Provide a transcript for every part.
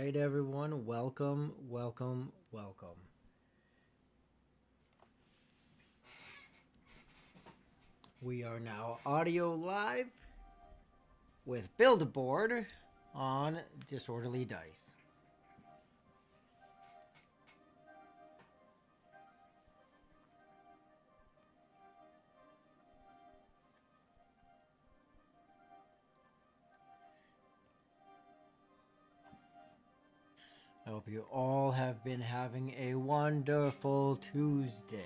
right, everyone. Welcome, welcome, welcome. We are now audio live with Build a Board on Disorderly Dice. I hope you all have been having a wonderful Tuesday.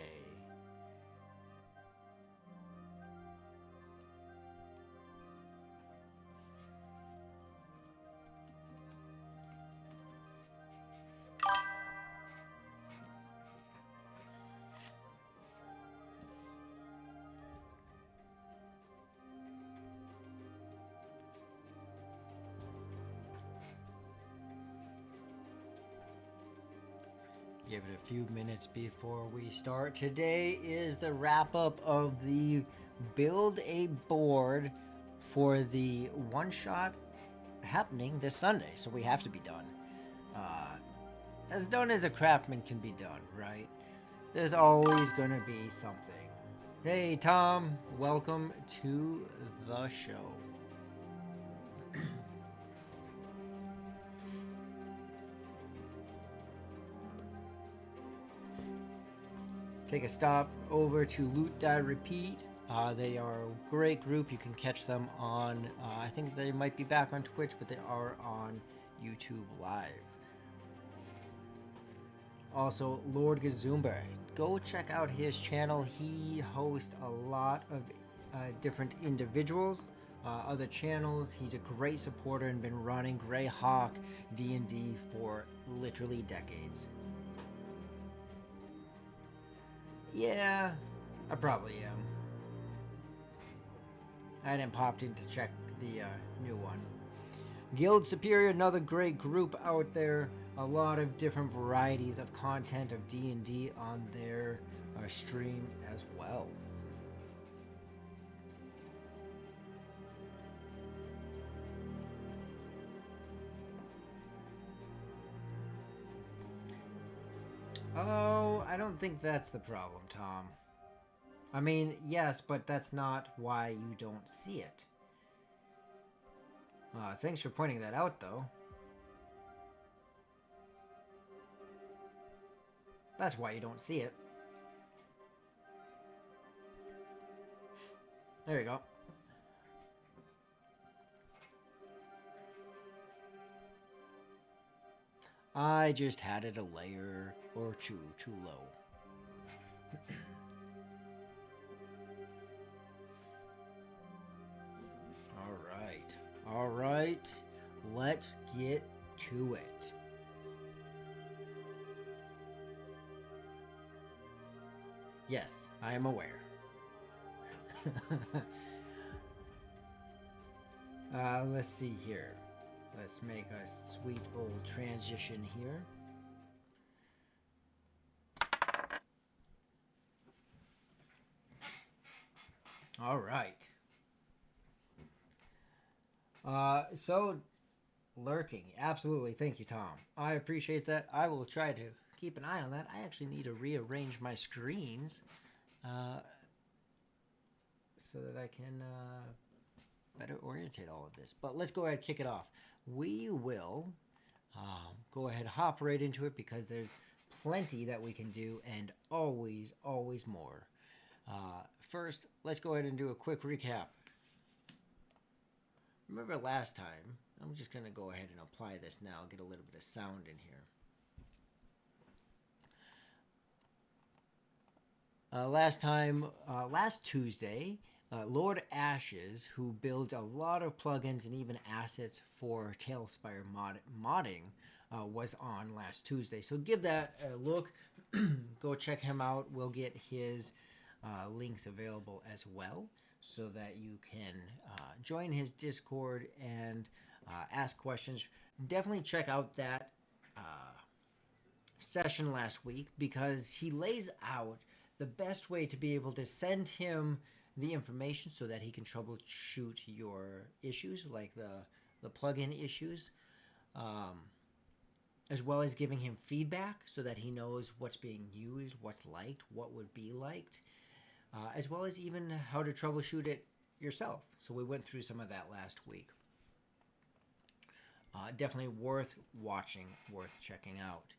Give it a few minutes before we start. Today is the wrap up of the Build a Board for the one shot happening this Sunday, so we have to be done. As done as a craftsman can be done, right? There's always going to be something. Hey, Tom, welcome to the show. Take a stop over to Loot Die Repeat. They are a great group. You can catch them on, I think they might be back on Twitch, but they are on YouTube Live. Also, Lord Gazumba. Go check out his channel. He hosts a lot of different individuals, other channels. He's a great supporter and been running Greyhawk D&D for literally decades. Yeah, I probably am. I hadn't popped in to check the new one. Guild Superior, another great group out there. A lot of different varieties of content of D&D on their stream as well. Oh, I don't think that's the problem, Tom. I mean, yes, but that's not why you don't see it. Thanks for pointing that out, though. That's why you don't see it. There you go. I just had it a layer or two too low. All right. Let's get to it. Yes, I am aware. Let's see here. Let's make a sweet old transition here. All right. So lurking, absolutely. Thank you, Tom. I appreciate that. I will try to keep an eye on that. I actually need to rearrange my screens so that I can better orientate all of this. But let's go ahead and kick it off. We will go ahead and hop right into it because there's plenty that we can do and always, always more. First, let's go ahead and do a quick recap. Remember last time, I'm just going to go ahead and apply this now, get a little bit of sound in here. Last Tuesday, Lord Ashes, who builds a lot of plugins and even assets for Tailspire modding, was on last Tuesday. So give that a look. Go check him out. We'll get his links available as well so that you can join his Discord and ask questions. Definitely check out that session last week because he lays out the best way to be able to send him the information so that he can troubleshoot your issues, like the plugin issues. as well as giving him feedback so that he knows what's being used, what's liked, what would be liked, as well as even how to troubleshoot it yourself. So we went through some of that last week. Definitely worth watching, worth checking out.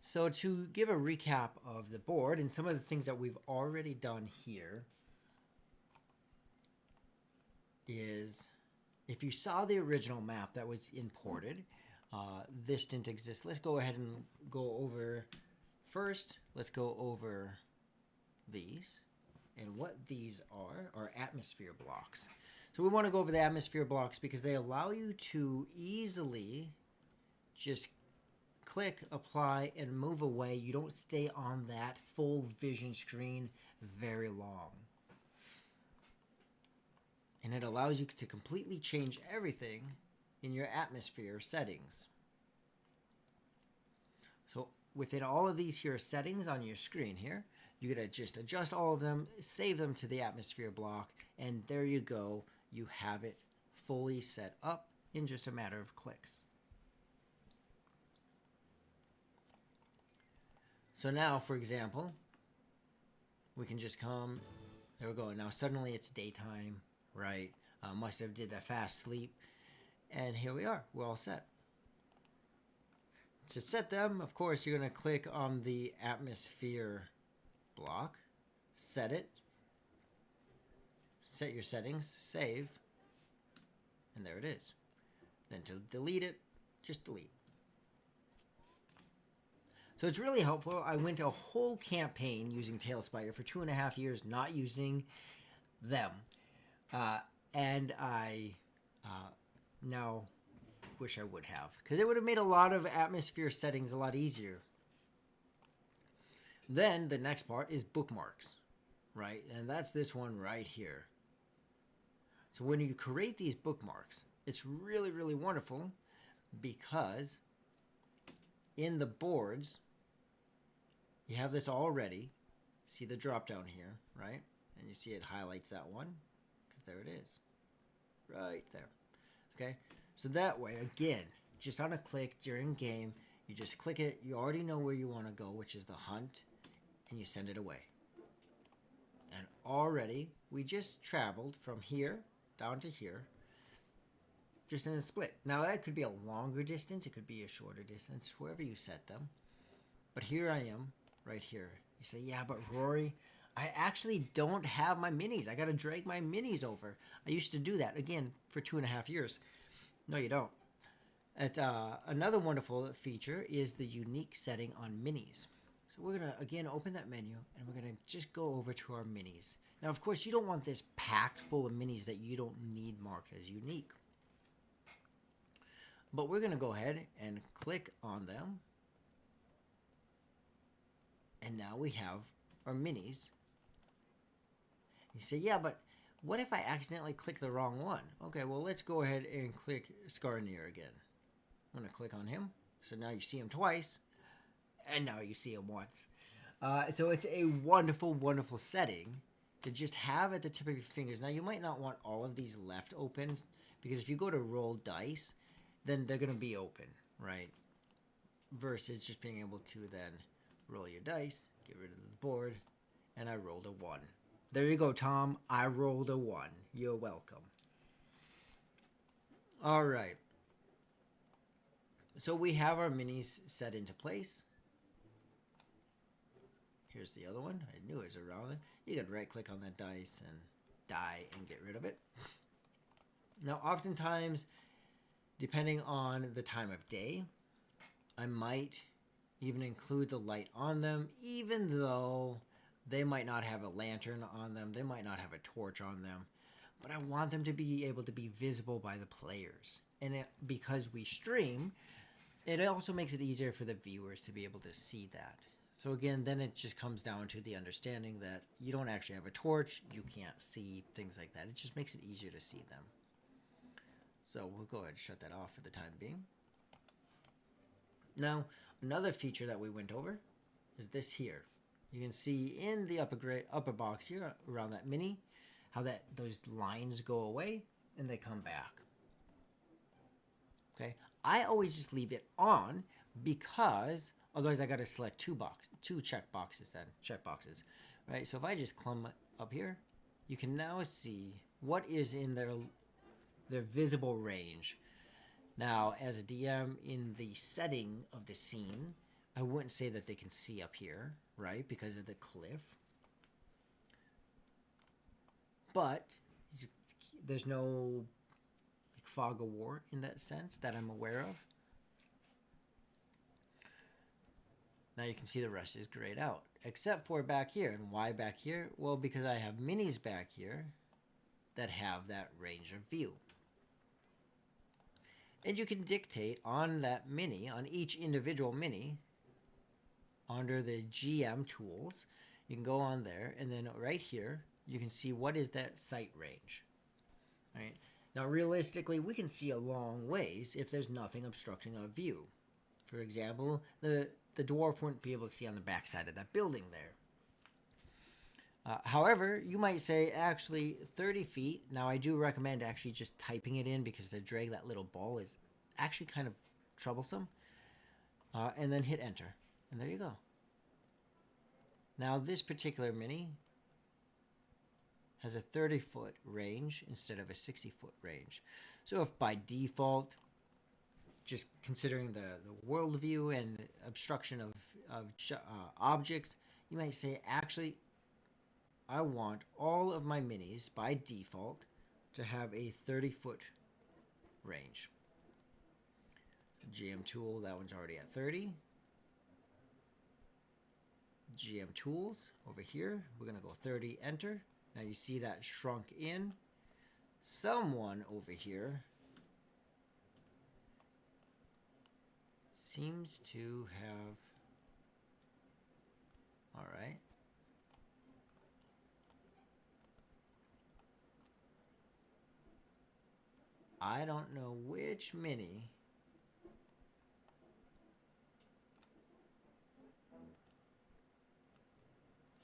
So to give a recap of the board and some of the things that we've already done here is, if you saw the original map that was imported, this didn't exist. Let's go ahead and go over first. Let's go over these. And what these are atmosphere blocks. So we want to go over the atmosphere blocks because they allow you to easily just click, apply, and move away. You don't stay on that full vision screen very long. And it allows you to completely change everything in your atmosphere settings. So within all of these here settings on your screen here, you're going to just adjust all of them, save them to the atmosphere block, and there you go. You have it fully set up in just a matter of clicks. So now, for example, we can just come, there we go. Now suddenly it's daytime, right? Must have did that fast sleep. And here we are, we're all set. To set them, of course, you're gonna click on the atmosphere block, set it, set your settings, save, and there it is. Then to delete it, just delete. So it's really helpful. I went a whole campaign using Tailspire for 2.5 years, not using them. And I now wish I would have, because it would have made a lot of atmosphere settings a lot easier. Then the next part is bookmarks, right? And that's this one right here. So when you create these bookmarks, it's really, really wonderful because in the boards, you have this already. See the drop down here, right? And you see it highlights that one because there it is. Right there. Okay? So that way, again, just on a click during game, you just click it. You already know where you want to go, which is the hunt, and you send it away. And already, we just traveled from here down to here, just in a split. Now, that could be a longer distance. It could be a shorter distance, wherever you set them. But here I am, right here. You say, yeah, but Rory, I actually don't have my minis. I got to drag my minis over. I used to do that, again, for 2.5 years. No, you don't. It's, another wonderful feature is the unique setting on minis. So we're going to, again, open that menu, and we're going to just go over to our minis. Now, of course, you don't want this packed full of minis that you don't need marked as unique. But we're going to go ahead and click on them. And now we have our minis. You say, yeah, but what if I accidentally click the wrong one? Okay, well, let's go ahead and click Skarnir again. I'm going to click on him. So now you see him twice. And now you see him once. So it's a wonderful, wonderful setting to just have at the tip of your fingers. Now, you might not want all of these left open, because if you go to roll dice, then they're going to be open, right? Versus just being able to then roll your dice, get rid of the board, and I rolled a 1. There you go, Tom. I rolled a 1. You're welcome. All right. So we have our minis set into place. Here's the other one. I knew it was around there. You can right click on that dice and die and get rid of it. Now, oftentimes, depending on the time of day, I might even include the light on them, even though they might not have a lantern on them, they might not have a torch on them, but I want them to be able to be visible by the players. And because we stream, it also makes it easier for the viewers to be able to see that. So again, then it just comes down to the understanding that you don't actually have a torch, you can't see things like that. It just makes it easier to see them. So we'll go ahead and shut that off for the time being. Now, another feature that we went over is this here. You can see in the upper box here around that mini how those lines go away and they come back. Okay, I always just leave it on because otherwise I got to select two check boxes right? So if I just clumb up here, you can now see what is in their visible range. Now, as a DM in the setting of the scene, I wouldn't say that they can see up here, right? Because of the cliff. But there's no like fog of war in that sense that I'm aware of. Now you can see the rest is grayed out, except for back here. And why back here? Well, because I have minis back here that have that range of view. And you can dictate on that mini, on each individual mini, under the GM tools, you can go on there, and then right here, you can see what is that sight range. Right? Now, realistically, we can see a long ways if there's nothing obstructing our view. For example, the dwarf wouldn't be able to see on the backside of that building there. However, you might say actually 30 feet. Now, I do recommend actually just typing it in because to drag that little ball is actually kind of troublesome. And then hit enter. And there you go. Now, this particular mini has a 30-foot range instead of a 60-foot range. So if by default, just considering the worldview and obstruction of objects, you might say, actually, I want all of my minis by default to have a 30-foot range. GM tool, that one's already at 30. GM tools over here, we're going to go 30, enter. Now you see that shrunk in. Someone over here seems to have, all right. I don't know which mini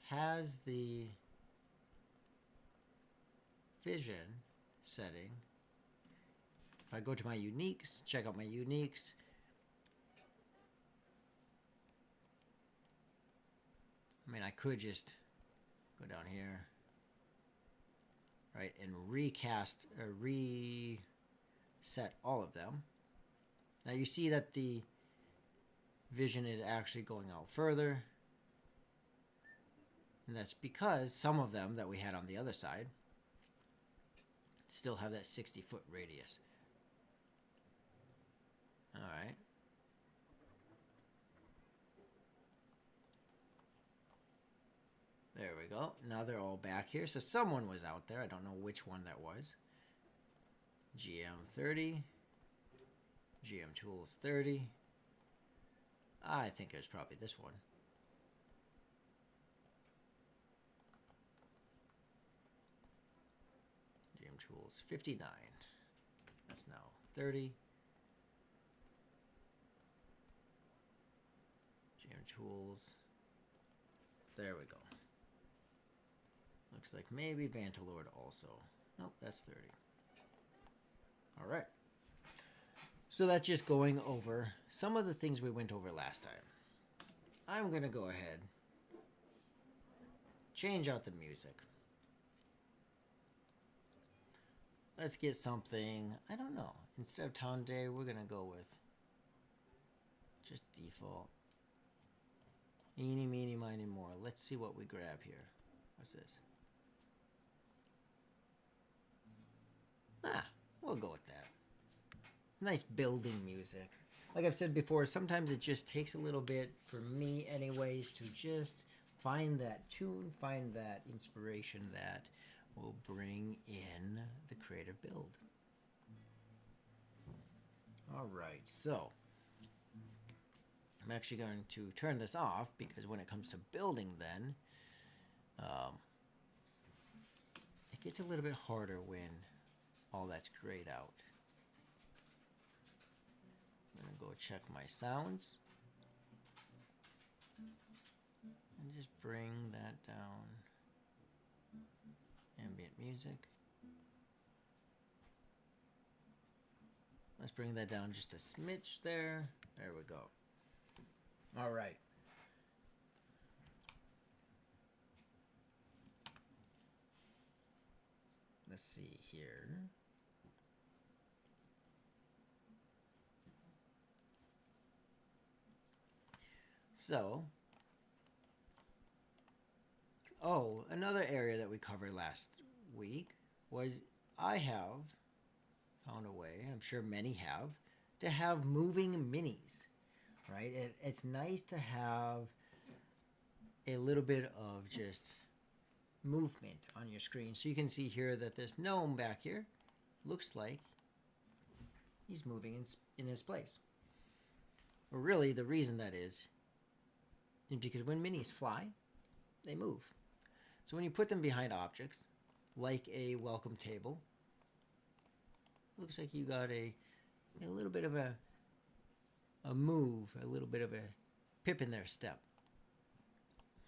has the vision setting. If I go to my uniques, check out my uniques, I mean, I could just go down here, right, and recast or reset all of them. Now you see that the vision is actually going out further. And that's because some of them that we had on the other side still have that 60-foot radius. All right. There we go. Now they're all back here. So someone was out there. I don't know which one that was. GM 30. GM Tools 30. I think it was probably this one. GM Tools 59. That's now 30. GM Tools. There we go. Looks like maybe Vantalord also. Nope, that's 30. All right. So that's just going over some of the things we went over last time. I'm going to go ahead, change out the music. Let's get something, I don't know. Instead of Town Day, we're going to go with just default. Eeny, meeny, miny, more. Let's see what we grab here. What's this? We'll go with that. Nice building music. Like I've said before, sometimes it just takes a little bit, for me anyways, to just find that tune, find that inspiration that will bring in the creative build. All right, so I'm actually going to turn this off because when it comes to building then, it gets a little bit harder when all that's grayed out. I'm going to go check my sounds and just bring that down. Ambient music. Let's bring that down just a smidge there. There we go. All right. Let's see here. So, another area that we covered last week was I have found a way, I'm sure many have, to have moving minis, right? It's nice to have a little bit of just movement on your screen. So you can see here that this gnome back here looks like he's moving in his place. Well, really, the reason that is because when minis fly, they move. So when you put them behind objects, like a welcome table, looks like you got a little bit of a move, a little bit of a pip in their step,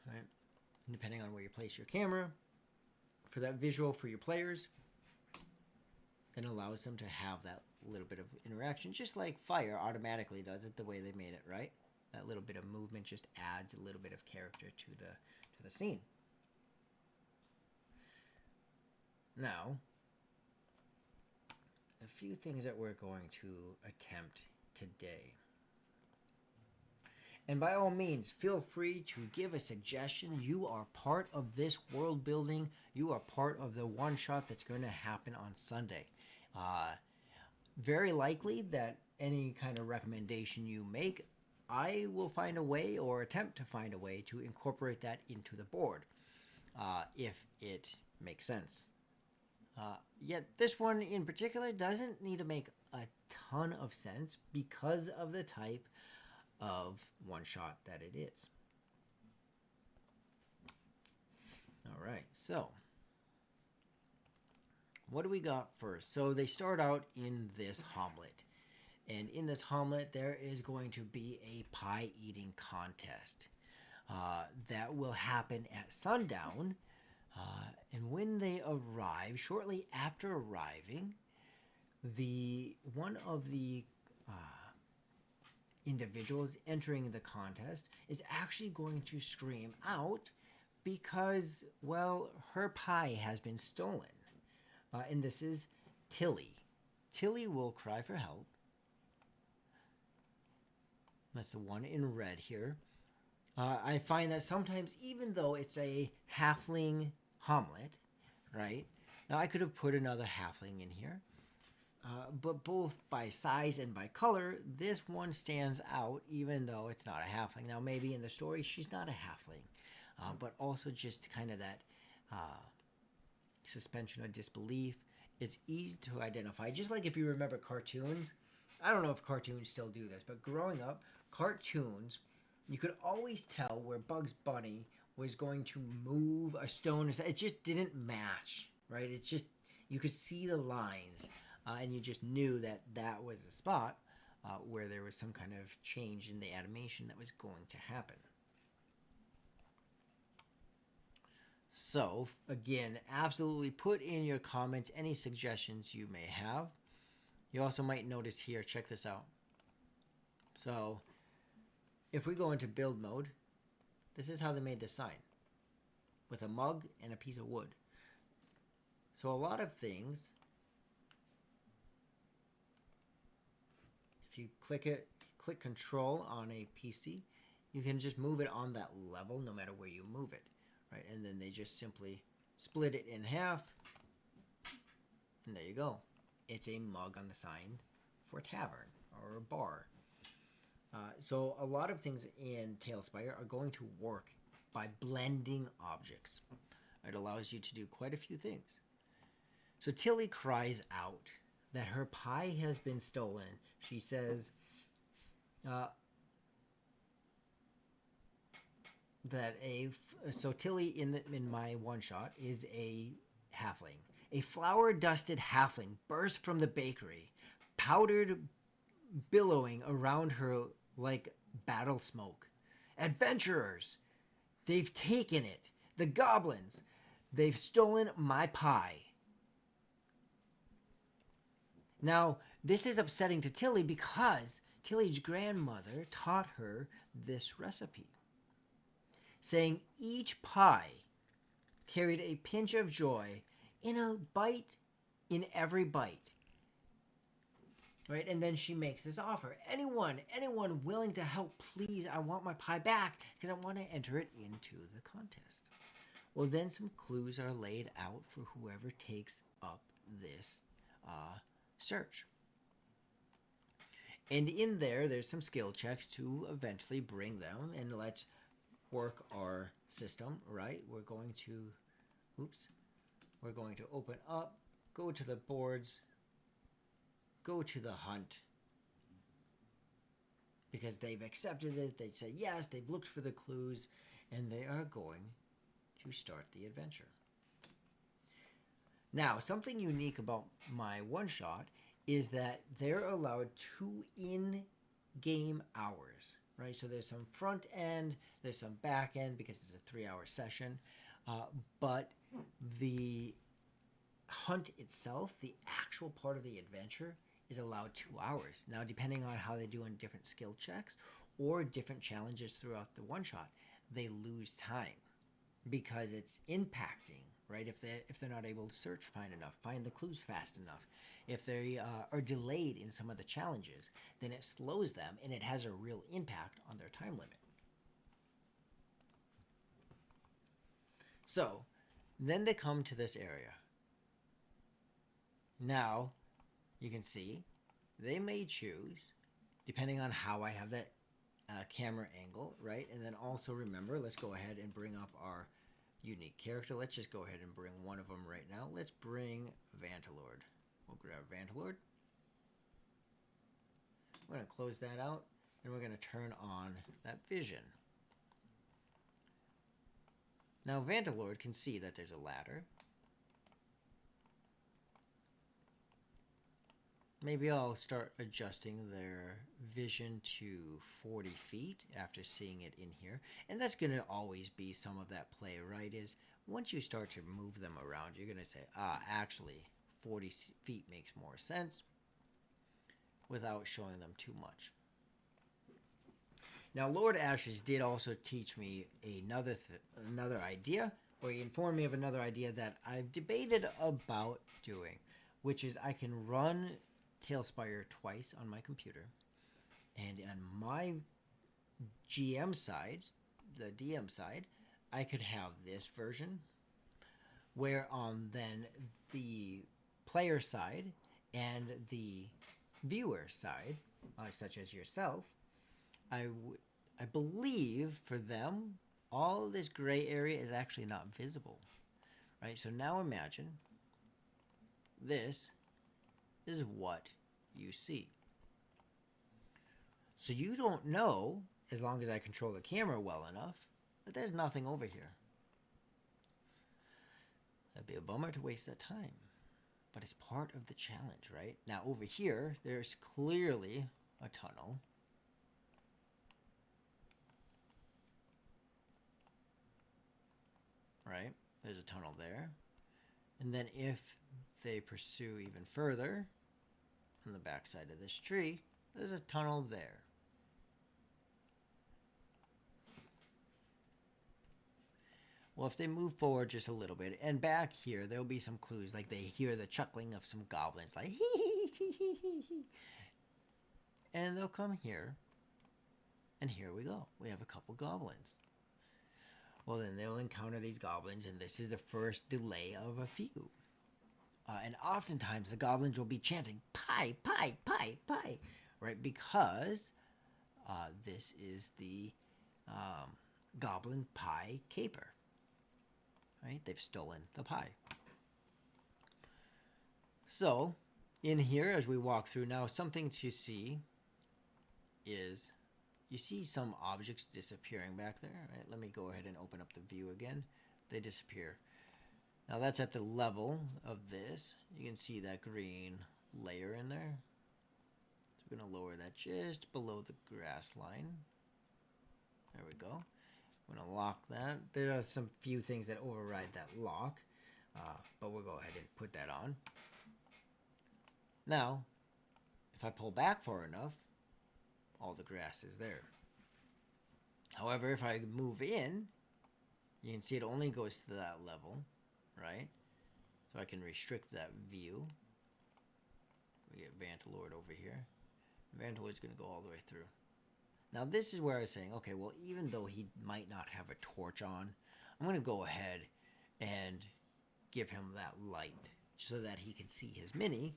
right? And depending on where you place your camera, for that visual for your players, then allows them to have that little bit of interaction, just like fire automatically does it the way they made it, right? That little bit of movement just adds a little bit of character to the scene. Now, a few things that we're going to attempt today. And by all means, feel free to give a suggestion. You are part of this world building. You are part of the one shot that's going to happen on Sunday. Very likely that any kind of recommendation you make, I will find a way or attempt to find a way to incorporate that into the board, if it makes sense. Yet this one in particular doesn't need to make a ton of sense because of the type of one shot that it is. All right, so what do we got first? So they start out in this hamlet. And in this hamlet, there is going to be a pie eating contest that will happen at sundown. And when they arrive, shortly after arriving, one of the individuals entering the contest is actually going to scream out because, well, her pie has been stolen. And this is Tilly. Tilly will cry for help. That's the one in red here. I find that sometimes, even though it's a halfling hamlet, right? Now, I could have put another halfling in here. But both by size and by color, this one stands out, even though it's not a halfling. Now, maybe in the story, she's not a halfling. But also just kind of that suspension of disbelief. It's easy to identify. Just like if you remember cartoons. I don't know if cartoons still do this, but growing up, cartoons, you could always tell where Bugs Bunny was going to move a stone. It just didn't match, right? It's just, you could see the lines, and you just knew that that was a spot where there was some kind of change in the animation that was going to happen. So, again, absolutely put in your comments any suggestions you may have. You also might notice here, check this out. So, if we go into build mode, this is how they made the sign. With a mug and a piece of wood. So a lot of things, if you click control on a PC, you can just move it on that level no matter where you move it. Right? And then they just simply split it in half. And there you go. It's a mug on the sign for a tavern or a bar. So a lot of things in Tailspire are going to work by blending objects. It allows you to do quite a few things. So Tilly cries out that her pie has been stolen. She says so Tilly in my one shot is a halfling. A flour-dusted halfling burst from the bakery, powdered billowing around her like battle smoke. Adventurers! They've taken it! The goblins! They've stolen my pie! Now, this is upsetting to Tilly because Tilly's grandmother taught her this recipe, saying each pie carried a pinch of joy in a bite, in every bite. Right? And then she makes this offer. Anyone willing to help, please, I want my pie back because I want to enter it into the contest. Well, then some clues are laid out for whoever takes up this search. And in there's some skill checks to eventually bring them. And let's work our system, right? We're going to open up, go to the boards, go to the hunt, because they've accepted it. They said yes, they've looked for the clues, and they are going to start the adventure. Now, something unique about my one-shot is that they're allowed 2 in-game hours, right? So there's some front end, there's some back end because it's a 3-hour session, but the hunt itself, the actual part of the adventure, is allowed 2 hours. Now, depending on how they do in different skill checks or different challenges throughout the one-shot, they lose time because it's impacting, right? If they're not able to search find the clues fast enough, if they are delayed in some of the challenges, then it slows them and it has a real impact on their time limit. So then they come to this area. Now you can see they may choose, depending on how I have that camera angle, right? And then also remember, let's go ahead and bring up our unique character. Let's just go ahead and bring one of them right now. Let's bring Vantalord. We'll grab Vantalord. We're going to close that out, and we're going to turn on that vision. Now Vantalord can see that there's a ladder. Maybe I'll start adjusting their vision to 40 feet after seeing it in here. And that's going to always be some of that play, right? Is once you start to move them around, you're going to say, actually, 40 feet makes more sense without showing them too much. Now, Lord Ashes did also teach me another idea, or he informed me of another idea that I've debated about doing, which is I can run Tailspire twice on my computer, and on my GM side, the DM side, I could have this version, where on then the player side and the viewer side, such as yourself, I believe for them, all this gray area is actually not visible, right? So now imagine this is what you see. So you don't know, as long as I control the camera well enough, that there's nothing over here. That'd be a bummer to waste that time. But it's part of the challenge, right? Now over here, there's clearly a tunnel. Right? There's a tunnel there. And then if they pursue even further, on the backside of this tree, there's a tunnel there. Well, if they move forward just a little bit, and back here, there'll be some clues, like they hear the chuckling of some goblins, like hee hee hee hee hee hee. And they'll come here, and here we go. We have a couple goblins. Well, then they'll encounter these goblins, and this is the first delay of a few. And oftentimes the goblins will be chanting, pie, pie, pie, pie, right? Because this is the goblin pie caper, right? They've stolen the pie. So in here, as we walk through now, something to see is you see some objects disappearing back there, right? Let me go ahead and open up the view again. They disappear. Now that's at the level of this. You can see that green layer in there. So we're going to lower that just below the grass line. There we go. I'm going to lock that. There are some few things that override that lock, but we'll go ahead and put that on. Now, If I pull back far enough, all the grass is there. However, if I move in, you can see it only goes to that level, right? So I can restrict that view. We get Vantalord over here. Vantalord's going to go all the way through. Now this is where I was saying, okay, well, even though he might not have a torch on, I'm going to go ahead and give him that light so that he can see his mini,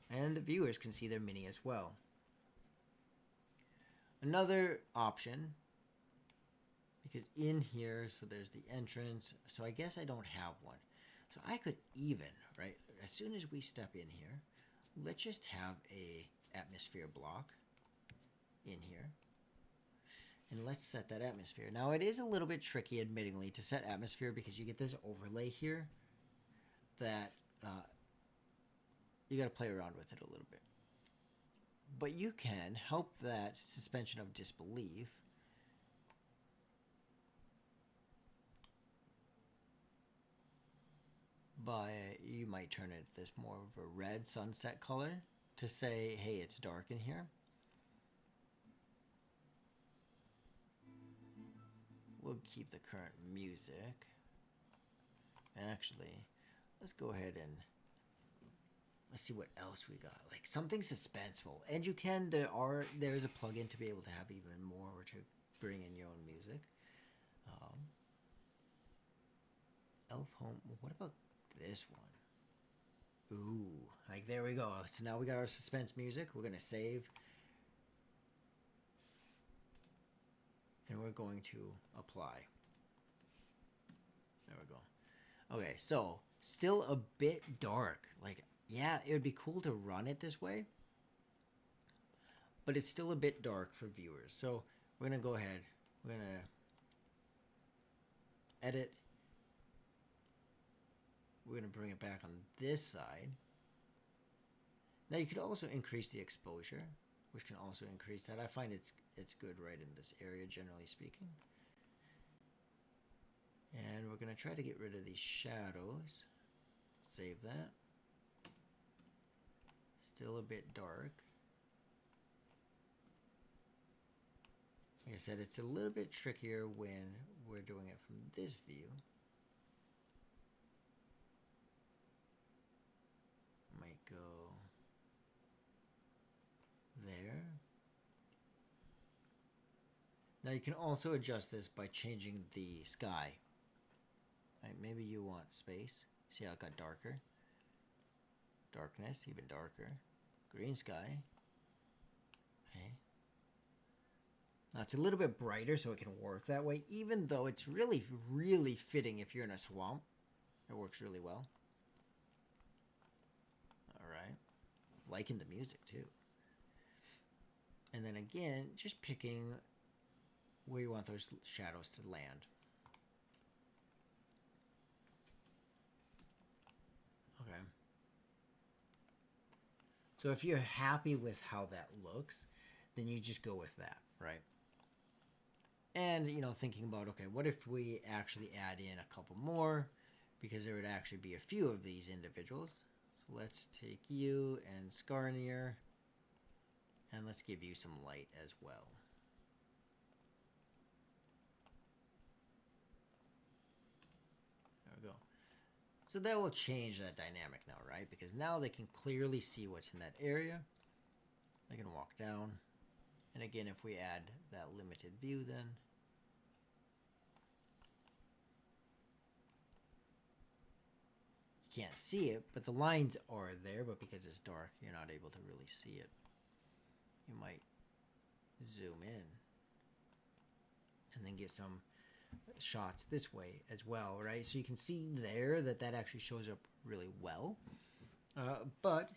and the viewers can see their mini as well. Another option, because in here, so there's the entrance, so I guess I don't have one. So I could even, right, as soon as we step in here, let's just have a atmosphere block in here. And let's set that atmosphere. Now, it is a little bit tricky, admittingly, to set atmosphere because you get this overlay here that you got to play around with it a little bit. But you can help that suspension of disbelief by, you might turn it this more of a red sunset color to say, hey, it's dark in here. We'll keep the current music. Actually, let's go ahead and let's see what else we got. Like something suspenseful. And you can, there's a plugin to be able to have even more or to bring in your own music. Elf Home, what about this one? Ooh, like there we go. So now we got our suspense music. We're going to save. And we're going to apply. There we go. Okay, so still a bit dark. Like, yeah, it would be cool to run it this way. But it's still a bit dark for viewers. So we're going to go ahead. We're going to edit. We're going to bring it back on this side. Now you could also increase the exposure, which can also increase that. I find it's good right in this area, generally speaking. And we're going to try to get rid of these shadows. Save that. Still a bit dark. Like I said, it's a little bit trickier when we're doing it from this view. Might go there. Now you can also adjust this by changing the sky. Right, maybe you want space. See how it got darker? Darkness, even darker. Green sky. Okay. Now it's a little bit brighter so it can work that way, even though it's really, really fitting if you're in a swamp. It works really well. Alright. Liking the music too. And then again, just picking where you want those shadows to land. Okay. So if you're happy with how that looks, then you just go with that, right? And, you know, thinking about, okay, what if we actually add in a couple more? Because there would actually be a few of these individuals. So let's take you and Skarnir, and let's give you some light as well. There we go. So that will change that dynamic now, right? Because now they can clearly see what's in that area. They can walk down. And again, if we add that limited view then, you can't see it, but the lines are there, but because it's dark, you're not able to really see it. You might zoom in and then get some shots this way as well, right? So you can see there that that actually shows up really well. But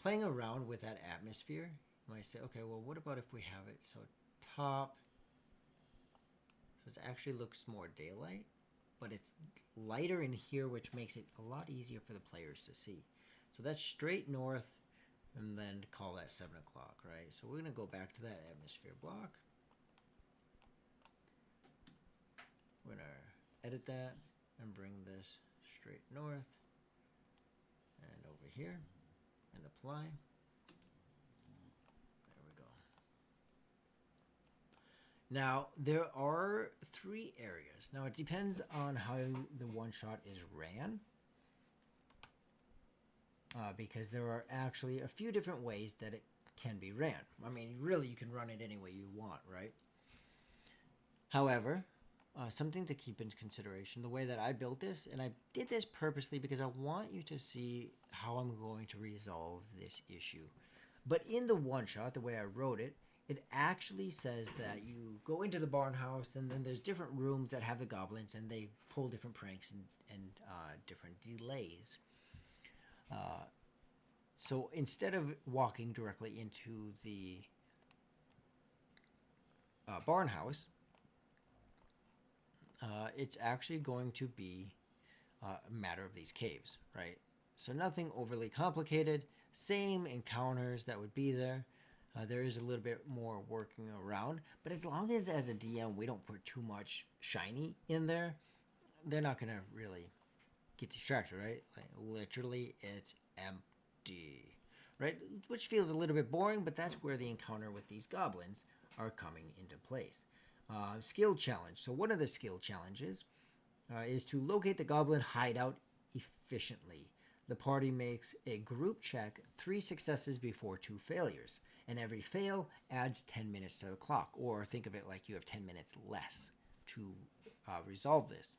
playing around with that atmosphere, you might say, okay, well, what about if we have it so top, so it actually looks more daylight, but it's lighter in here, which makes it a lot easier for the players to see. So that's straight north, and then call that 7 o'clock, right? So we're going to go back to that atmosphere block. We're going to edit that and bring this straight north and over here and apply. Now, there are 3 areas. Now, it depends on how the one shot is ran, because there are actually a few different ways that it can be ran. I mean, really, you can run it any way you want, right? However, something to keep in consideration, the way that I built this, and I did this purposely because I want you to see how I'm going to resolve this issue. But in the one shot, the way I wrote it, it actually says that you go into the barn house, and then there's different rooms that have the goblins, and they pull different pranks and different delays. So instead of walking directly into the barn house, it's actually going to be a matter of these caves, right? So nothing overly complicated. Same encounters that would be there. There is a little bit more working around, but as long as a DM we don't put too much shiny in there, they're not gonna really get distracted, right? Like literally, it's empty, right? Which feels a little bit boring, but that's where the encounter with these goblins are coming into place. Skill challenge. So one of the skill challenges is to locate the goblin hideout efficiently. The party makes a group check, 3 successes before 2 failures, and every fail adds 10 minutes to the clock, or think of it like you have 10 minutes less to resolve this.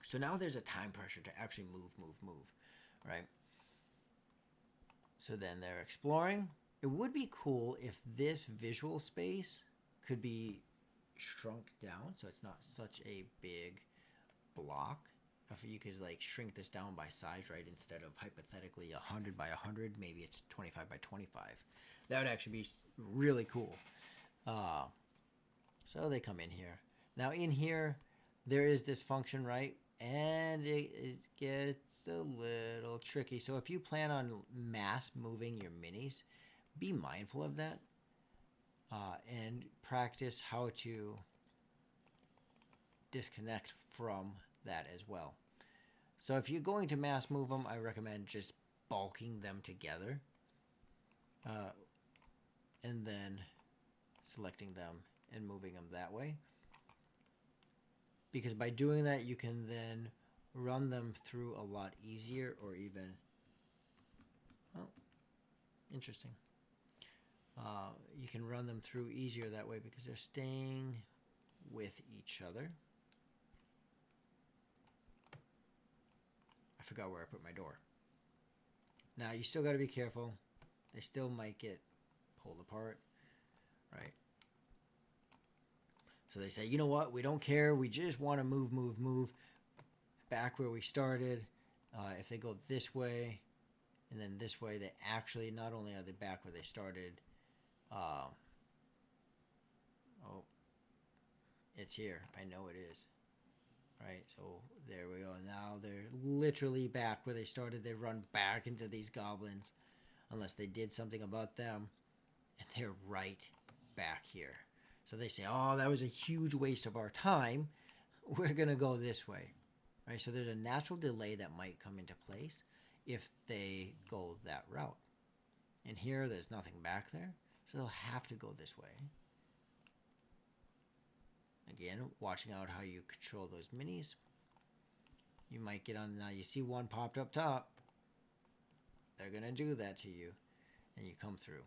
So now there's a time pressure to actually move, right? So then they're exploring. It would be cool if this visual space could be shrunk down so it's not such a big block. If you could like shrink this down by size, right? Instead of hypothetically 100 by 100, maybe it's 25 by 25. That would actually be really cool. So they come in here. Now in here, there is this function, right? And it gets a little tricky. So if you plan on mass moving your minis, be mindful of that, and practice how to disconnect from that as well. So if you're going to mass move them, I recommend just bulking them together, and then selecting them and moving them that way. Because by doing that, you can then run them through a lot easier, or even, oh, interesting. You can run them through easier that way because they're staying with each other. I forgot where I put my door. Now, you still got to be careful. They still might get pulled apart, right? So they say, you know what? We don't care. We just want to move back where we started. If they go this way and then this way, they actually, not only are they back where they started, oh, it's here. I know it is. Right, so there we go. Now they're literally back where they started. They run back into these goblins, unless they did something about them, and they're right back here. So they say, oh, that was a huge waste of our time. We're going to go this way. Right, so there's a natural delay that might come into place if they go that route. And here, there's nothing back there, so they'll have to go this way. Again, watching out how you control those minis. You might get on, now you see one popped up top. They're going to do that to you, and you come through.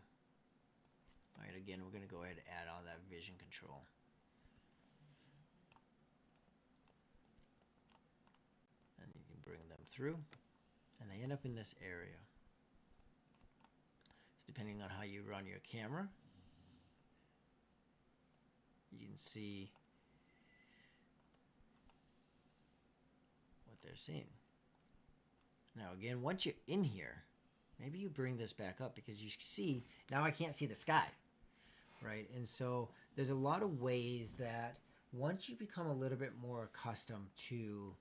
All right, again, we're going to go ahead and add on that vision control. And you can bring them through, and they end up in this area. So depending on how you run your camera, you can see what they're seeing. Now again, once you're in here, maybe you bring this back up because you see, now I can't see the sky, right? And so there's a lot of ways that once you become a little bit more accustomed to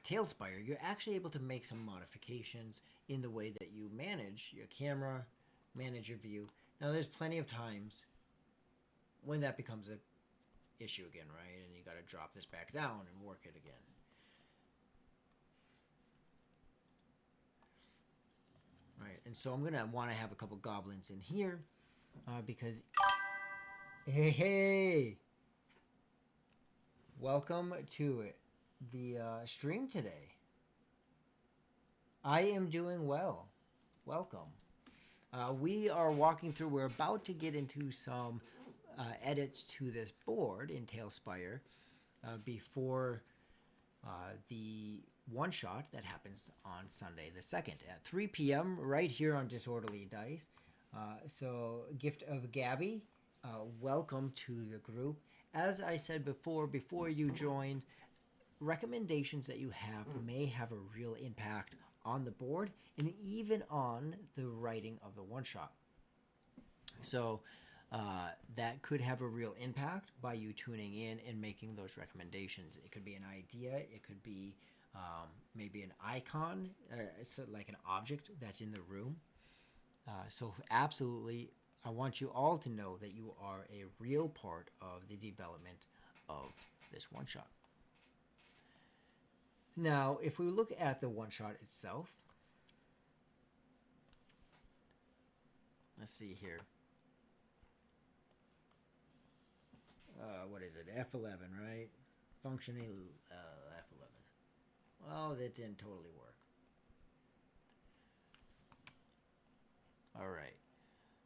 Tailspire, you're actually able to make some modifications in the way that you manage your camera, manage your view. Now there's plenty of times when that becomes an issue again, right? And you got to drop this back down and work it again. Right, and so I'm going to want to have a couple goblins in here because Hey, hey! Welcome to the stream today. I am doing well. Welcome. We are walking through, we're about to get into some edits to this board in Tailspire before the one shot that happens on Sunday the 2nd at 3 p.m. right here on Disorderly Dice. So, Gift of Gabby, welcome to the group. As I said before you joined, recommendations that you have may have a real impact on the board and even on the writing of the one shot. So, that could have a real impact by you tuning in and making those recommendations. It could be an idea, it could be maybe an icon, so like an object that's in the room. So, absolutely, I want you all to know that you are a real part of the development of this one shot. Now, if we look at the one shot itself, let's see here. What is it? F11, right? Functioning F11. Well, that didn't totally work. All right.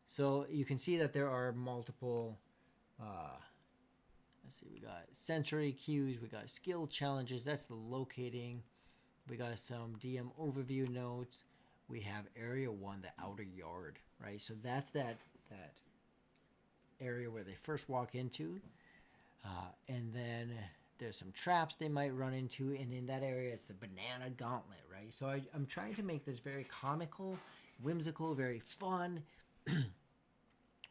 So you can see that there are multiple. Let's see. We got sensory cues. We got skill challenges. That's the locating. We got some DM overview notes. We have area 1, the outer yard, right? So that's that area where they first walk into. And then there's some traps they might run into, and in that area it's the banana gauntlet, right? So I'm trying to make this very comical, whimsical, very fun,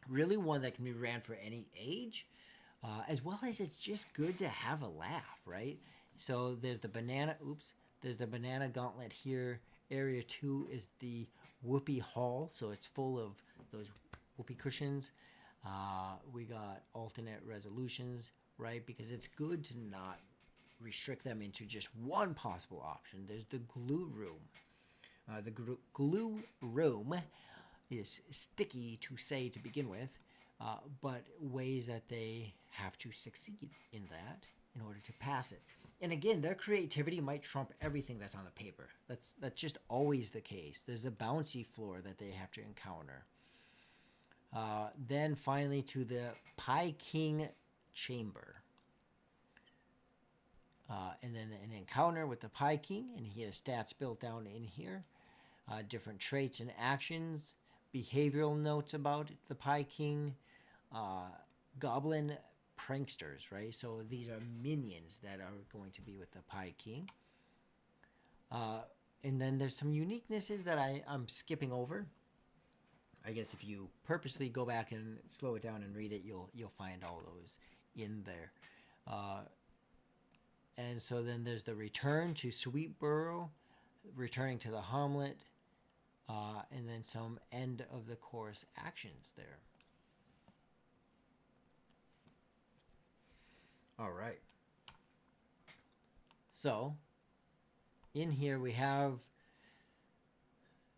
really one that can be ran for any age, as well as it's just good to have a laugh, right? So there's the banana gauntlet here. Area 2 is the whoopee hall, so it's full of those whoopee cushions. We got alternate resolutions, right? Because it's good to not restrict them into just one possible option. There's the glue room. The glue room is sticky to say to begin with, but ways that they have to succeed in that in order to pass it. And again, their creativity might trump everything that's on the paper. That's just always the case. There's a bouncy floor that they have to encounter. Then finally to the Pie King Chamber. And then an encounter with the Pie King, and he has stats built down in here. Different traits and actions, behavioral notes about the Pie King, Goblin pranksters, right? So these are minions that are going to be with the Pie King. And then there's some uniquenesses that I'm skipping over. I guess if you purposely go back and slow it down and read it, you'll find all those in there. And so then there's the return to Sweetboro, returning to the Hamlet, and then some end of the course actions there. All right. So in here we have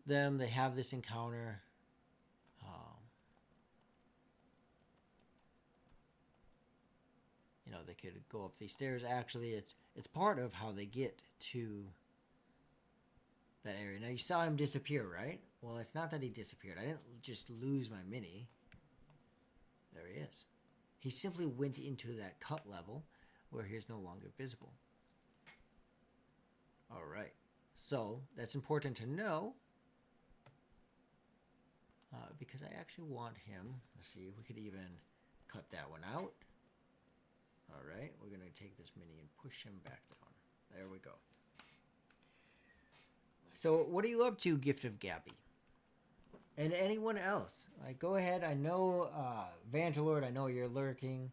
them. They have this encounter. They could go up these stairs. Actually, it's part of how they get to that area. Now, you saw him disappear, right? Well, it's not that he disappeared. I didn't just lose my mini. There he is. He simply went into that cut level where he's no longer visible. All right. So, that's important to know because I actually want him. Let's see, we could even cut that one out. All right, we're going to take this mini and push him back down. There we go. So what are you up to, Gift of Gabby? And anyone else? Go ahead. I know, Vantalord, I know you're lurking.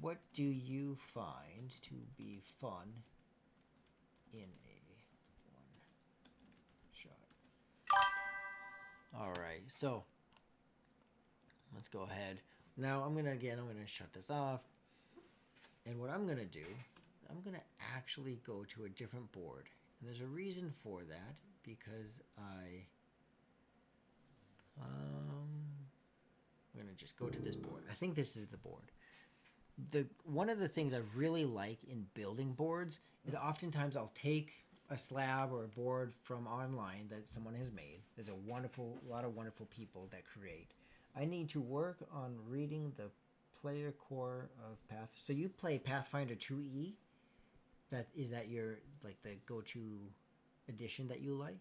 What do you find to be fun in a All right, so let's go ahead. Now I'm gonna shut this off. And what I'm gonna do, I'm gonna actually go to a different board. And there's a reason for that. because I'm gonna just go to this board. I think this is the board. One of the things I really like in building boards is oftentimes I'll take a slab or a board from online that someone has made. There's a lot of wonderful people that create. I need to work on reading the player core of Path. So you play Pathfinder 2E. That your like the go-to edition that you like?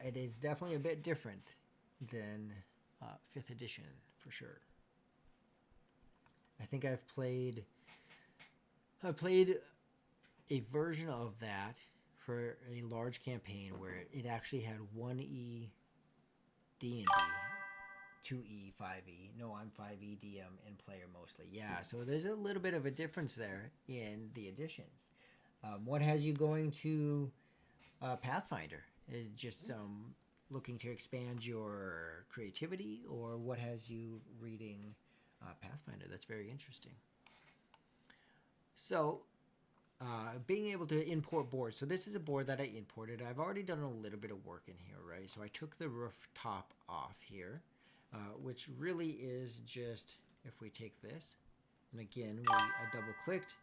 It is definitely a bit different than 5th edition for sure. I think I've played a version of that for a large campaign where it actually had 1E D&D, 2E, 5E. No, I'm 5E DM and player mostly. Yeah, so there's a little bit of a difference there in the editions. What has you going to Pathfinder? Is just looking to expand your creativity, or what has you reading Pathfinder? That's very interesting. So, being able to import boards. So this is a board that I imported. I've already done a little bit of work in here, right? So I took the rooftop off here, which really is just, if we take this, and again, I double clicked,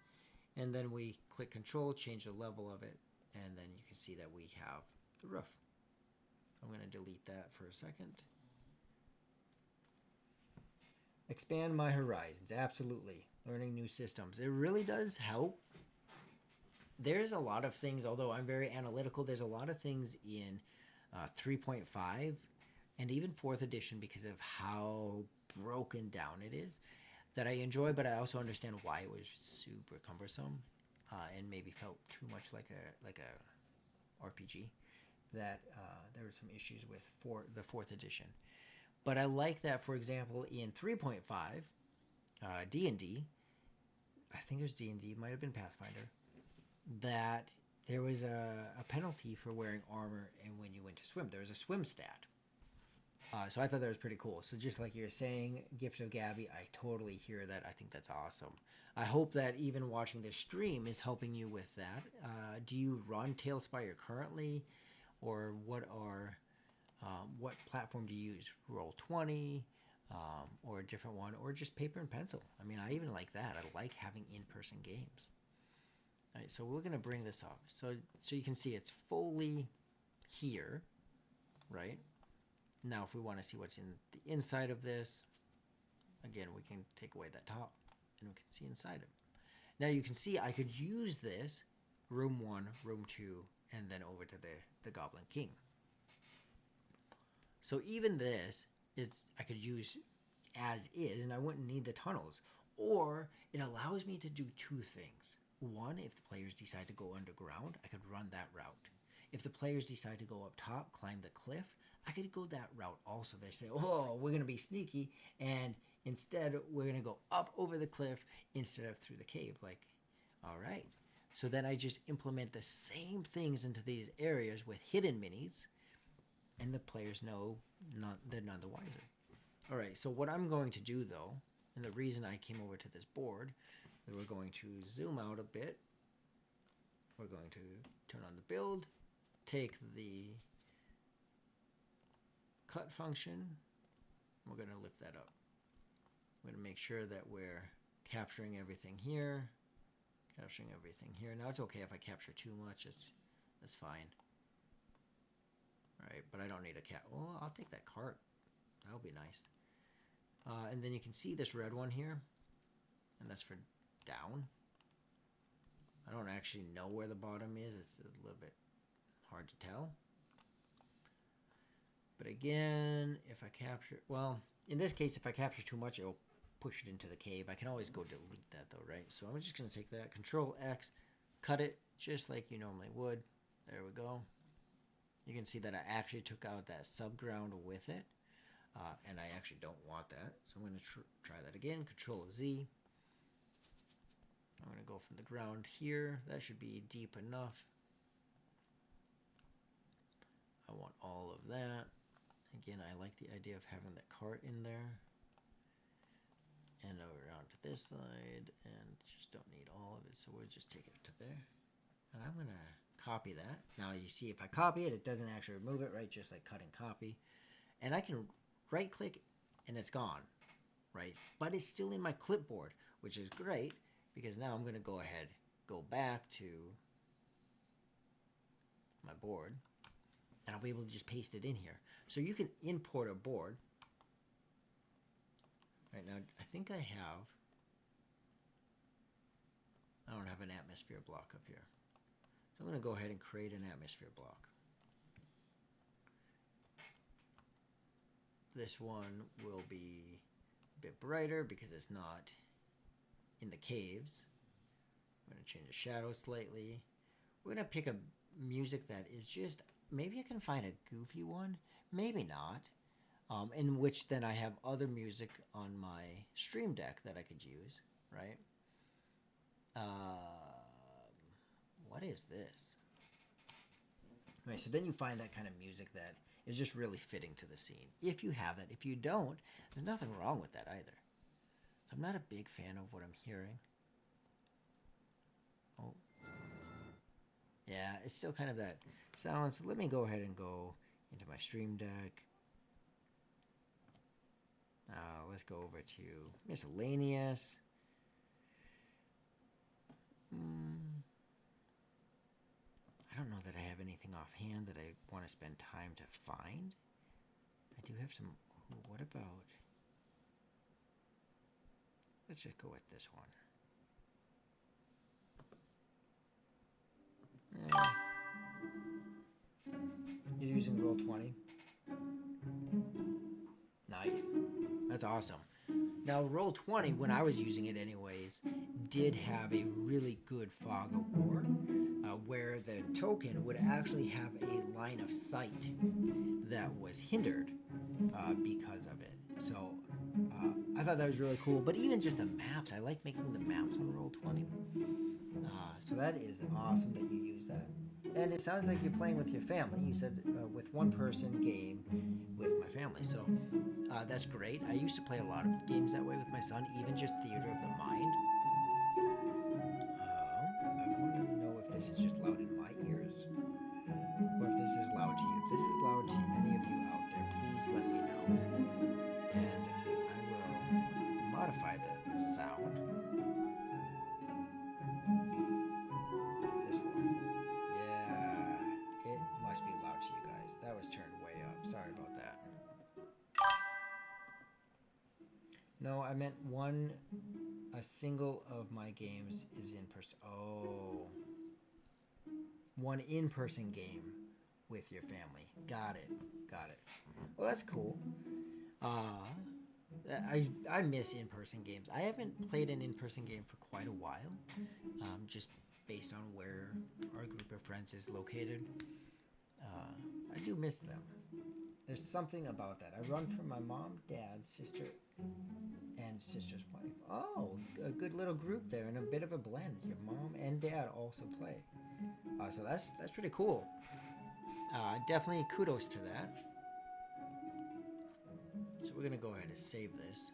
and then we click control, change the level of it, and then you can see that we have the roof. I'm going to delete that for a second. Expand my horizons, absolutely. Learning new systems. It really does help. There's a lot of things, although I'm very analytical, there's a lot of things in 3.5 and even 4th edition because of how broken down it is that I enjoy, but I also understand why it was super cumbersome and maybe felt too much like a RPG. That there were some issues with the 4th edition. But I like that, for example, in 3.5, D&D, I think it was D&D, might have been Pathfinder, that there was a penalty for wearing armor and when you went to swim. There was a swim stat. So I thought that was pretty cool. So just like you're saying, Gift of Gabby, I totally hear that. I think that's awesome. I hope that even watching this stream is helping you with that. Do you run Tailspire currently? Or what platform do you use? Roll20, or a different one, or just paper and pencil? I mean, I even like that. I like having in-person games. All right, so we're going to bring this up. So you can see it's fully here, right? Now, if we want to see what's in the inside of this, again, we can take away that top, and we can see inside it. Now, you can see I could use this, room 1, room 2, and then over to the Goblin King. So even this I could use as is, and I wouldn't need the tunnels. Or it allows me to do 2 things. One, if the players decide to go underground, I could run that route. If the players decide to go up top, climb the cliff, I could go that route also. They say, oh, we're going to be sneaky, and instead we're going to go up over the cliff instead of through the cave. Like, all right. So then I just implement the same things into these areas with hidden minis, and the players know they're none the wiser. All right, so what I'm going to do, though, and the reason I came over to this board, is we're going to zoom out a bit. We're going to turn on the build, take the cut function, we're going to lift that up. We're going to make sure that we're capturing everything here. Capturing everything here. Now it's okay if I capture too much. That's fine. All right, but I don't need a cat. Well, I'll take that cart. That'll be nice. And then you can see this red one here, and that's for down. I don't actually know where the bottom is. It's a little bit hard to tell. But again, if I capture, well, in this case, if I capture too much, it'll push it into the cave. I can always go delete that though, right? So I'm just going to take that, Control X, cut it just like you normally would. There we go. You can see that I actually took out that subground with it, and I actually don't want that. So I'm going to try that again, Control Z. I'm going to go from the ground here. That should be deep enough. I want all of that. Again, I like the idea of having the cart in there. And around to this side, and just don't need all of it, so we'll just take it to there. And I'm gonna copy that. Now you see if I copy it, it doesn't actually remove it, right? Just like cut and copy. And I can right click and it's gone, right? But it's still in my clipboard, which is great because now I'm going to go ahead, go back to my board, and I'll be able to just paste it in here. So you can import a board. Right now, I think I don't have an atmosphere block up here. So I'm going to go ahead and create an atmosphere block. This one will be a bit brighter because it's not in the caves. I'm going to change the shadow slightly. We're going to pick a music that is just, maybe I can find a goofy one, maybe not, in which then I have other music on my stream deck that I could use, right? What is this? Right, so then you find that kind of music that is just really fitting to the scene. If you have that. If you don't, there's nothing wrong with that either. So I'm not a big fan of what I'm hearing. Oh. Yeah, it's still kind of that sound. So let me go ahead and go into my stream deck. Let's go over to miscellaneous. I don't know that I have anything offhand that I want to spend time to find. I do have some. What about? Let's just go with this one. You're using Roll20? Nice. That's awesome. Now, Roll20, when I was using it anyways, did have a really good fog of war, where the token would actually have a line of sight that was hindered because of it. So I thought that was really cool. But even just the maps, I like making the maps on Roll20. So that is awesome that you use that. And it sounds like you're playing with your family. You said with one person game with my family. So that's great. I used to play a lot of games that way with my son, even just Theater of the Mind. I want to know if this is just loud in my ears or if this is loud to you. If this is loud to any of you out there, please let me know. And I will modify the sound. This one. Yeah, it must be loud to you guys. That was turned way up. Sorry about that. No, I meant a single of my games is in person. Oh. One in-person game with your family. Got it. Well, that's cool. I miss in-person games. I haven't played an in-person game for quite a while, just based on where our group of friends is located. I do miss them. There's something about that. I run from my mom, dad, sister, and sister's wife. Oh, a good little group there and a bit of a blend. Your mom and dad also play. So that's pretty cool. Definitely kudos to that. So we're going to go ahead and save this.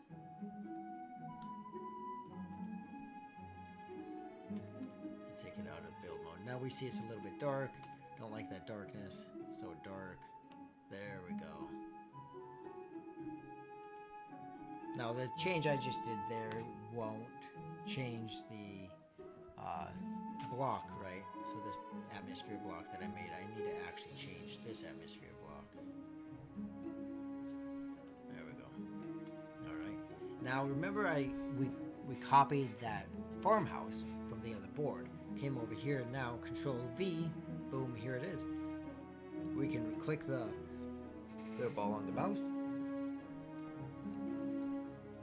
And take it out of build mode. Now we see it's a little bit dark. Don't like that darkness. So dark. There we go. Now the change I just did there won't change the block, right? So this atmosphere block that I made, I need to actually change this atmosphere block. There we go. All right. Now remember we copied that farmhouse from the other board. Came over here and now Control V, boom, here it is. We can click the ball on the mouse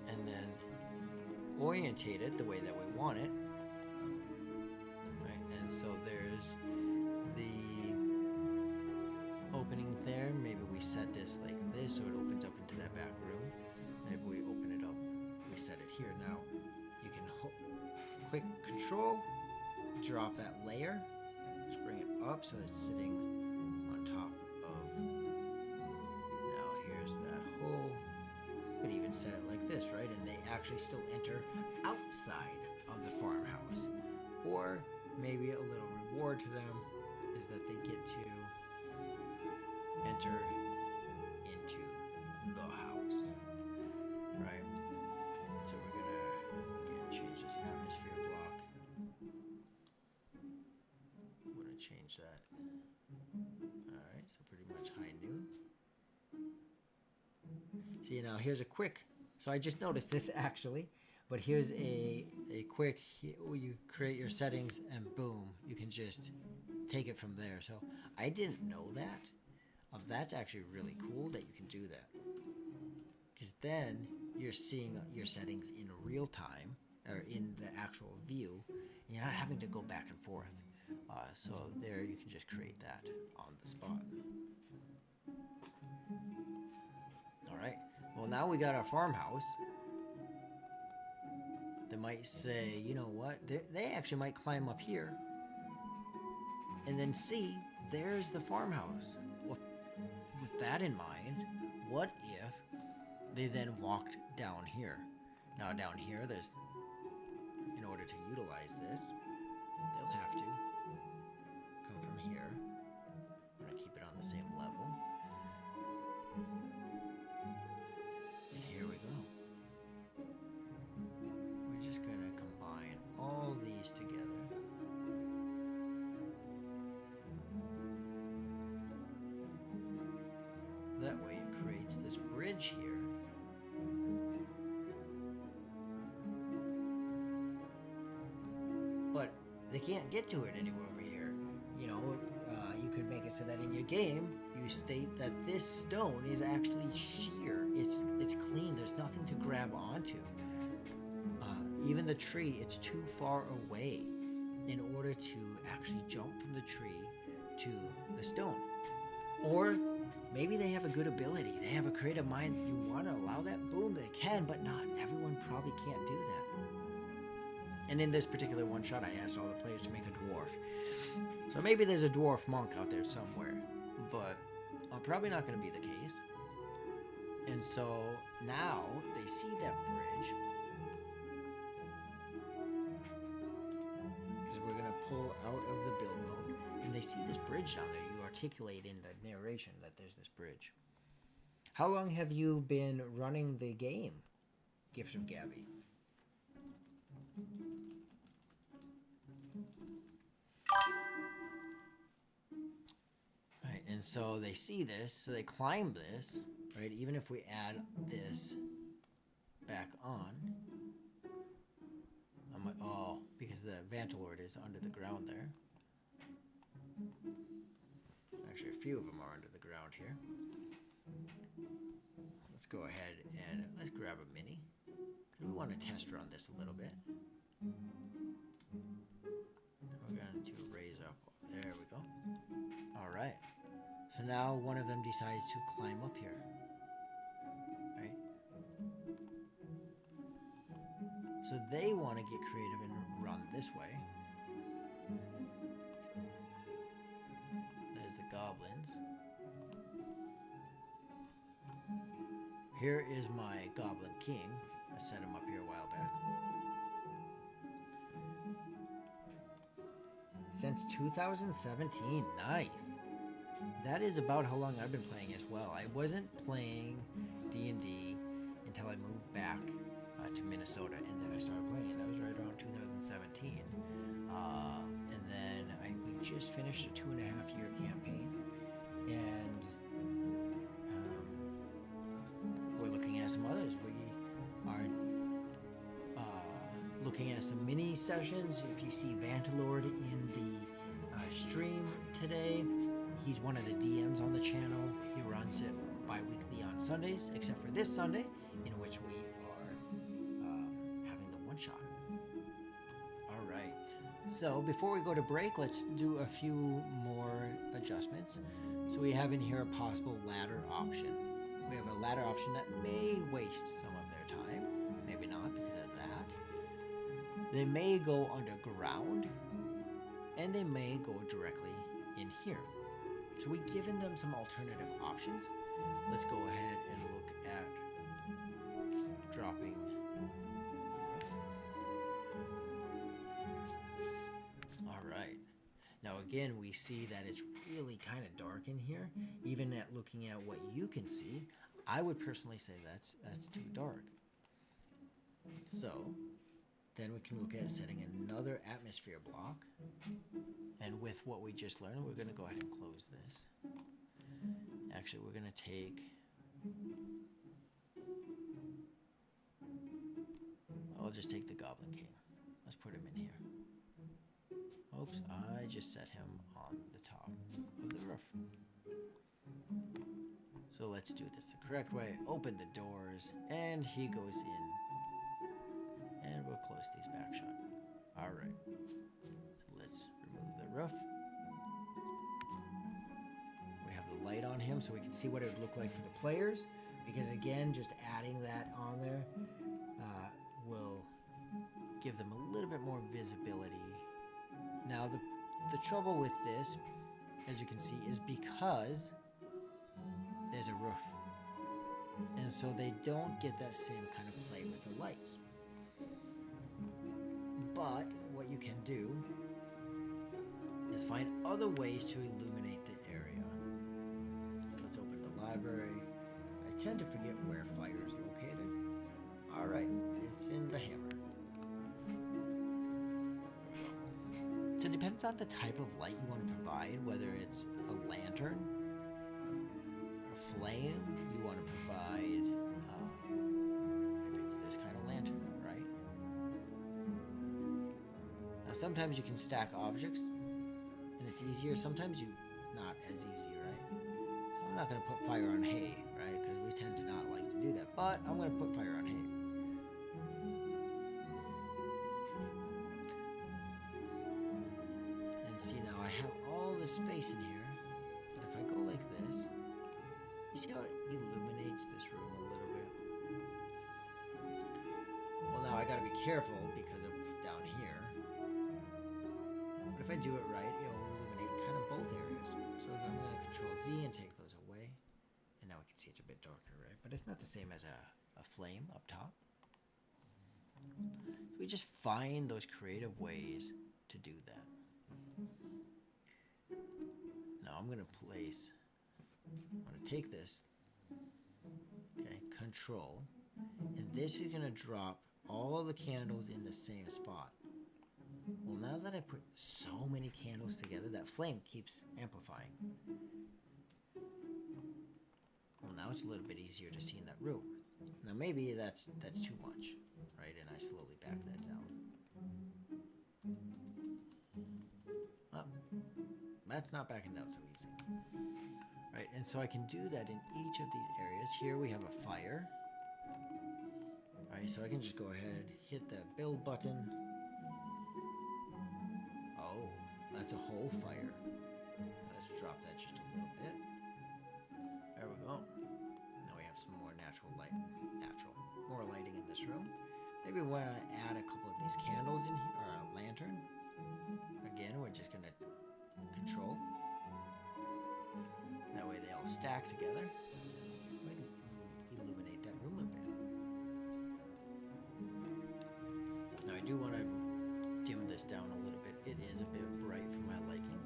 and then orientate it the way that we want it. Right, and so there's the opening there. Maybe we set this like this so it opens up into that back room. Maybe we open it up, we set it here. Now you can click Control, drop that layer, just bring it up so it's sitting on top of. Now here's that hole. You could even set it like this, right? And they actually still enter outside of the farmhouse. Or maybe a little reward to them is that they get to enter into the house, right? So we're gonna again change this atmosphere block. I'm gonna change that. All right, so pretty much high noon. See, now here's a quick. So I just noticed this actually, but here's a quick. You create your settings and boom, you can just take it from there. So I didn't know that. That's actually really cool that you can do that. Because then you're seeing your settings in real time or in the actual view. And you're not having to go back and forth. So there you can just create that on the spot. All right. Well, now we got our farmhouse. They might say, you know what? They actually might climb up here and then see there's the farmhouse. Well, with that in mind, what if they then walked down here? Now down here, there's, in order to utilize this, they'll have to come from here. I'm gonna keep it on the same level. And here we go. We're just gonna combine all these together. That way it creates this bridge here. But they can't get to it anywhere over here. You know, you could make it so that in your game, you state that this stone is actually sheer. It's clean. There's nothing to grab onto. Even the tree, it's too far away in order to actually jump from the tree to the stone. Or maybe they have a good ability. They have a creative mind. You want to allow that? Boom, they can, but not everyone probably can't do that. And in this particular one shot, I asked all the players to make a dwarf. So maybe there's a dwarf monk out there somewhere, but probably not going to be the case. And so now they see that bridge. Because we're going to pull out of the build mode. And they see this bridge down there. You articulate in the narration that there's this bridge. How long have you been running the game, Gift of Gabby? Right, and so they see this, so they climb this, right? Even if we add this back on, I'm like, oh, because the Vantalord is under the ground there. Actually, a few of them are under the ground here. Let's go ahead and let's grab a mini. We want to test run this a little bit. We're going to raise up. There we go. All right. So now one of them decides to climb up here. Right? So they want to get creative and run this way. There's the goblins. Here is my Goblin King. I set him up here a while back. Since 2017. Nice. That is about how long I've been playing as well. I wasn't playing D&D until I moved back to Minnesota, and then I started playing. That was right around 2017. And then we just finished a 2.5-year campaign, and we're looking at some others. We are looking at some mini sessions. If you see Vantalord in the stream today, he's one of the DMs on the channel. He runs it bi-weekly on Sundays, except for this Sunday, in which we are having the one-shot. All right. So before we go to break, let's do a few more adjustments. So we have in here a possible ladder option. We have a ladder option that may waste some of their time. Maybe not because of that. They may go underground, and they may go directly in here. So we've given them some alternative options. Let's go ahead and look at dropping the roof. All right. Now again, we see that it's really kind of dark in here. Even at looking at what you can see, I would personally say that's too dark. So then we can look at setting another atmosphere block. And with what we just learned, we're going to go ahead and close this. Actually, we're going to take... I'll just take the Goblin King. Let's put him in here. Oops, I just set him on the top of the roof. So let's do this the correct way. Open the doors, and he goes in. And we'll close these back shut. Alright. So let's remove the roof. We have the light on him so we can see what it would look like for the players. Because again, just adding that on there will give them a little bit more visibility. Now the trouble with this, as you can see, is because there's a roof. And so they don't get that same kind of play with the lights. But what you can do is find other ways to illuminate the area. Let's open the library. I tend to forget where fire is located. Alright, it's in the hammer. So it depends on the type of light you want to provide, whether it's a lantern, a flame, you want to provide, maybe it's this kind of lantern, right? Now sometimes you can stack objects, and it's easier. Sometimes not as easy, right? So I'm not going to put fire on hay, right? Because we tend to not like to do that, but I'm going to put fire on hay. See, now I have all this space in here, but if I go like this, you see how it illuminates this room a little bit? Well, now I gotta be careful because of down here, but if I do it right, it'll illuminate kind of both areas. So I'm gonna Control Z and take those away, and now we can see it's a bit darker, right? But it's not the same as a flame up top. So we just find those creative ways to do that. Now I'm going to take this, okay, Control, and this is going to drop all the candles in the same spot. Well, now that I put so many candles together, that flame keeps amplifying. Well, now it's a little bit easier to see in that room. Now maybe that's too much, right? And I slowly back that down. That's not backing down so easy. Right, and so I can do that in each of these areas. Here we have a fire. Right, so I can just go ahead, hit the build button. Oh, that's a whole fire. Let's drop that just a little bit. There we go. Now we have some more natural light. More lighting in this room. Maybe we want to add a couple of these candles in here, or a lantern. Again, we're just going to Control. That way they all stack together. We can illuminate that room a bit. Now I do want to dim this down a little bit. It is a bit bright for my liking.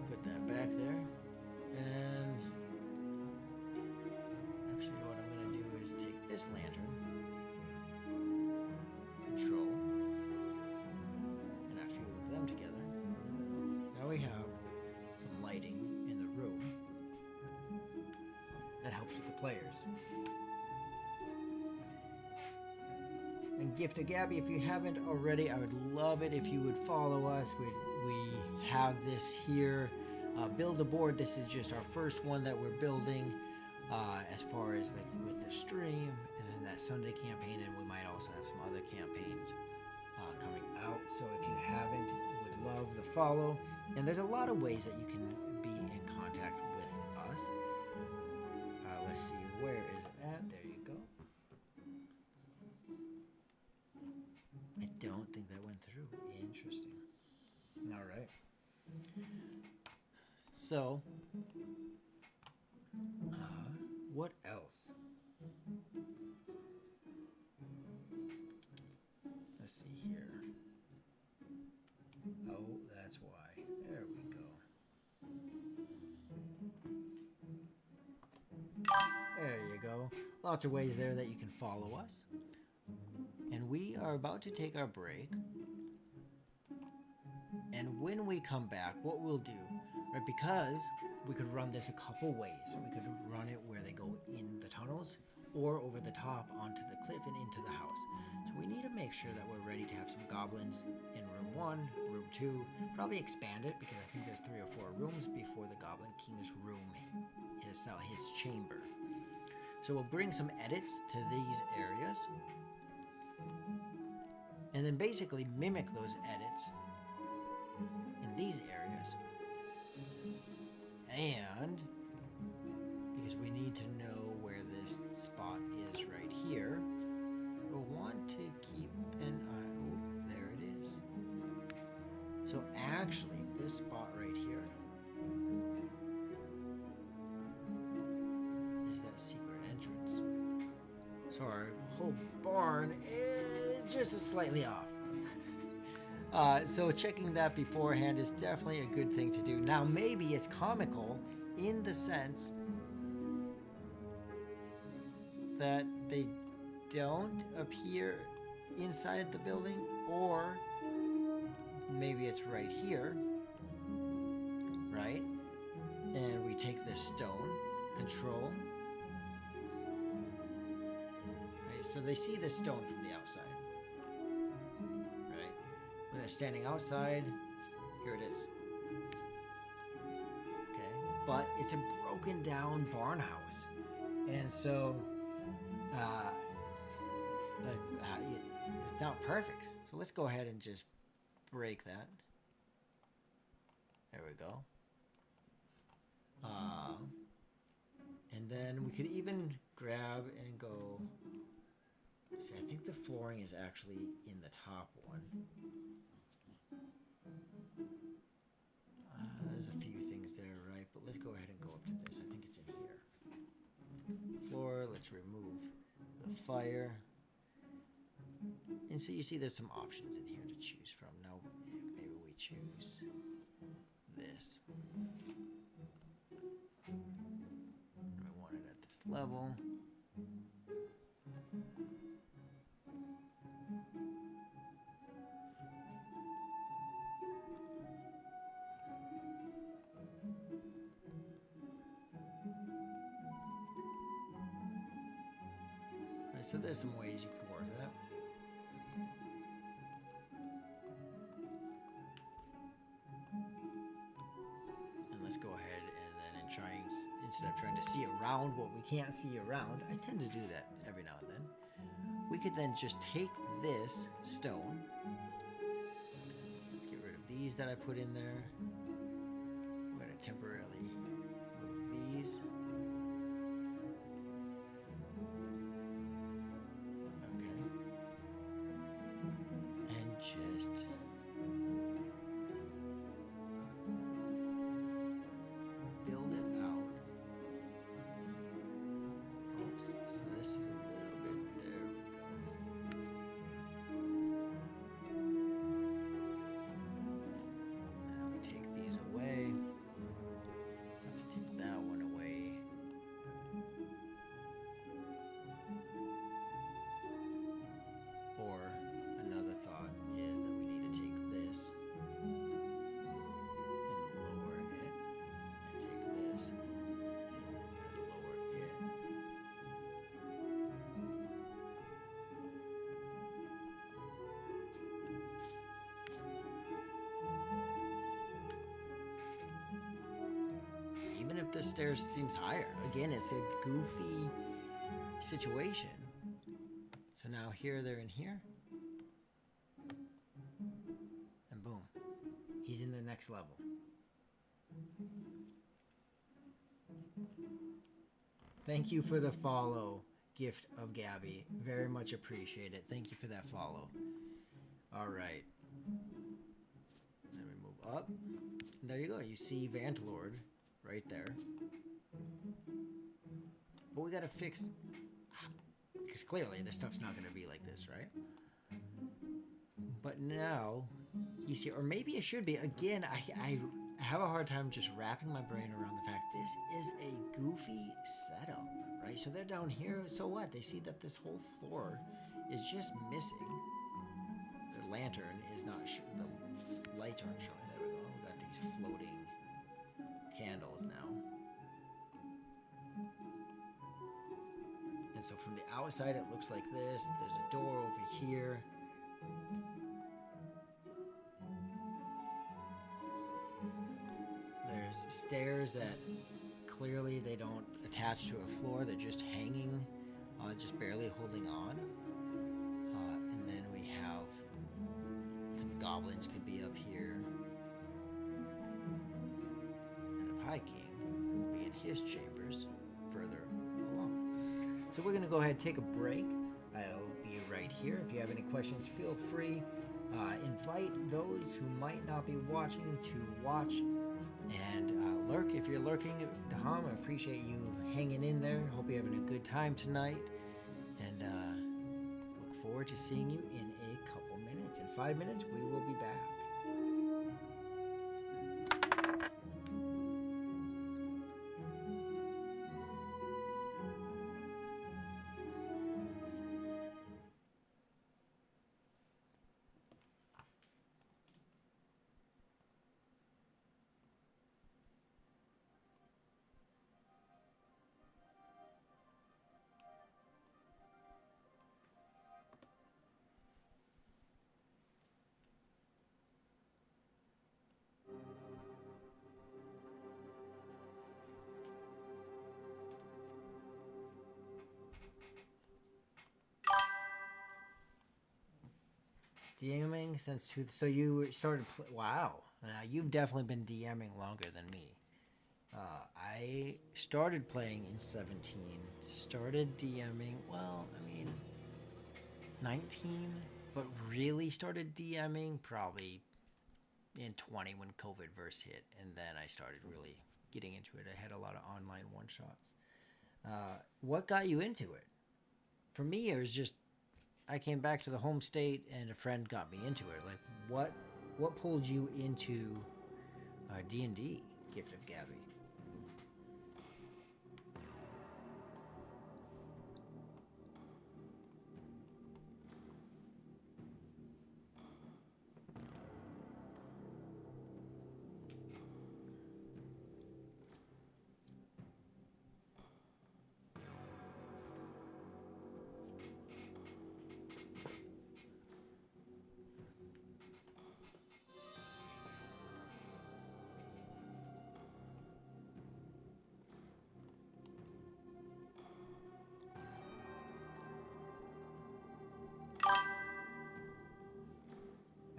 Put that back there. And actually what I'm going to do is take this lantern, Control, and a few of them together. Now we have some lighting in the room that helps with the players. And Gift of Gabby, if you haven't already, I would love it if you would follow us. We have this here. Build a board. This is just our first one that we're building. As far as like with the stream and then that Sunday campaign, and we might also have some other campaigns coming out. So if you haven't, would love the follow. And there's a lot of ways that you can be in contact with us. Let's see, where is it at? There you go. I don't think that went through. Interesting. All right. So, what else? see here. Oh, that's why. There we go. There you go. Lots of ways there that you can follow us. And we are about to take our break. And when we come back, what we'll do, right, because we could run this a couple ways. We could run it where they go in the tunnels or over the top onto the cliff and into the house. So we need to make sure that we're ready to have some goblins in room 1, room 2, probably expand it because I think there's 3 or 4 rooms before the Goblin King's room, his chamber. So we'll bring some edits to these areas and then basically mimic those edits in these areas. And because we need to know where this spot is right here, we'll want to keep an eye. Oh, there it is. So actually, this spot right here is that secret entrance. So our whole barn is just slightly off. So checking that beforehand is definitely a good thing to do. Now, maybe it's comical in the sense that they don't appear inside the building, or maybe it's right here, right? And we take this stone, control, right? So they see the stone from the outside. When they're standing outside, here it is. Okay, but it's a broken down barn house, and so it's not perfect. So let's go ahead and just break that. There we go. And then we could even grab and go. See, I think the flooring is actually in the top one. There's a few things there, right? But let's go ahead and go up to this. I think it's in here. Floor, let's remove the fire. And so you see there's some options in here to choose from. Now, maybe we choose this. I want it at this level. So there's some ways you can work that. And let's go ahead and then instead of trying to see around what we can't see around, I tend to do that every now and then. We could then just take this stone. Let's get rid of these that I put in there. I'm going to temporarily move these. Just build it out. Oops, so this is a little bit, there we go. And we take these away. Have to take that one away. Or another thought is that we need to take this and lower it, and take this and lower it. Even if the stairs seems higher, again, it's a goofy situation. So now here, they're in here. And boom, he's in the next level. Thank you for the follow, Gift of Gabby. Very much appreciate it. Thank you for that follow. All right. Then we move up. And there you go. You see Vantlord right there. But we got to fix... Because clearly this stuff's not going to be like this, right? But now, you see, or maybe it should be. Again, I have a hard time just wrapping my brain around the fact this is a goofy setup, right? So they're down here. So what? They see that this whole floor is just missing. The lantern is not. The lights aren't showing. There we go. We got these floating candles now. And so from the outside, it looks like this. There's a door over here. There's stairs that clearly they don't attach to a floor. They're just hanging, just barely holding on. And then we have some goblins could be up here. And the Pie King will be in his chambers further along. So we're going to go ahead and take a break. I'll be right here. If you have any questions, feel free. Invite those who might not be watching to watch. And lurk, if you're lurking, Daham, I appreciate you hanging in there. Hope you're having a good time tonight. And look forward to seeing you in a couple minutes. In 5 minutes, we will be back. DMing since so you started. Wow, now you've definitely been DMing longer than me. I started playing in 17. Started DMing. Well, I mean, 19, but really started DMing probably in 20 when COVID verse hit, and then I started really getting into it. I had a lot of online one shots. What got you into it? For me, it was just I came back to the home state, and a friend got me into it. Like, what pulled you into D&D, Gift of Gabby?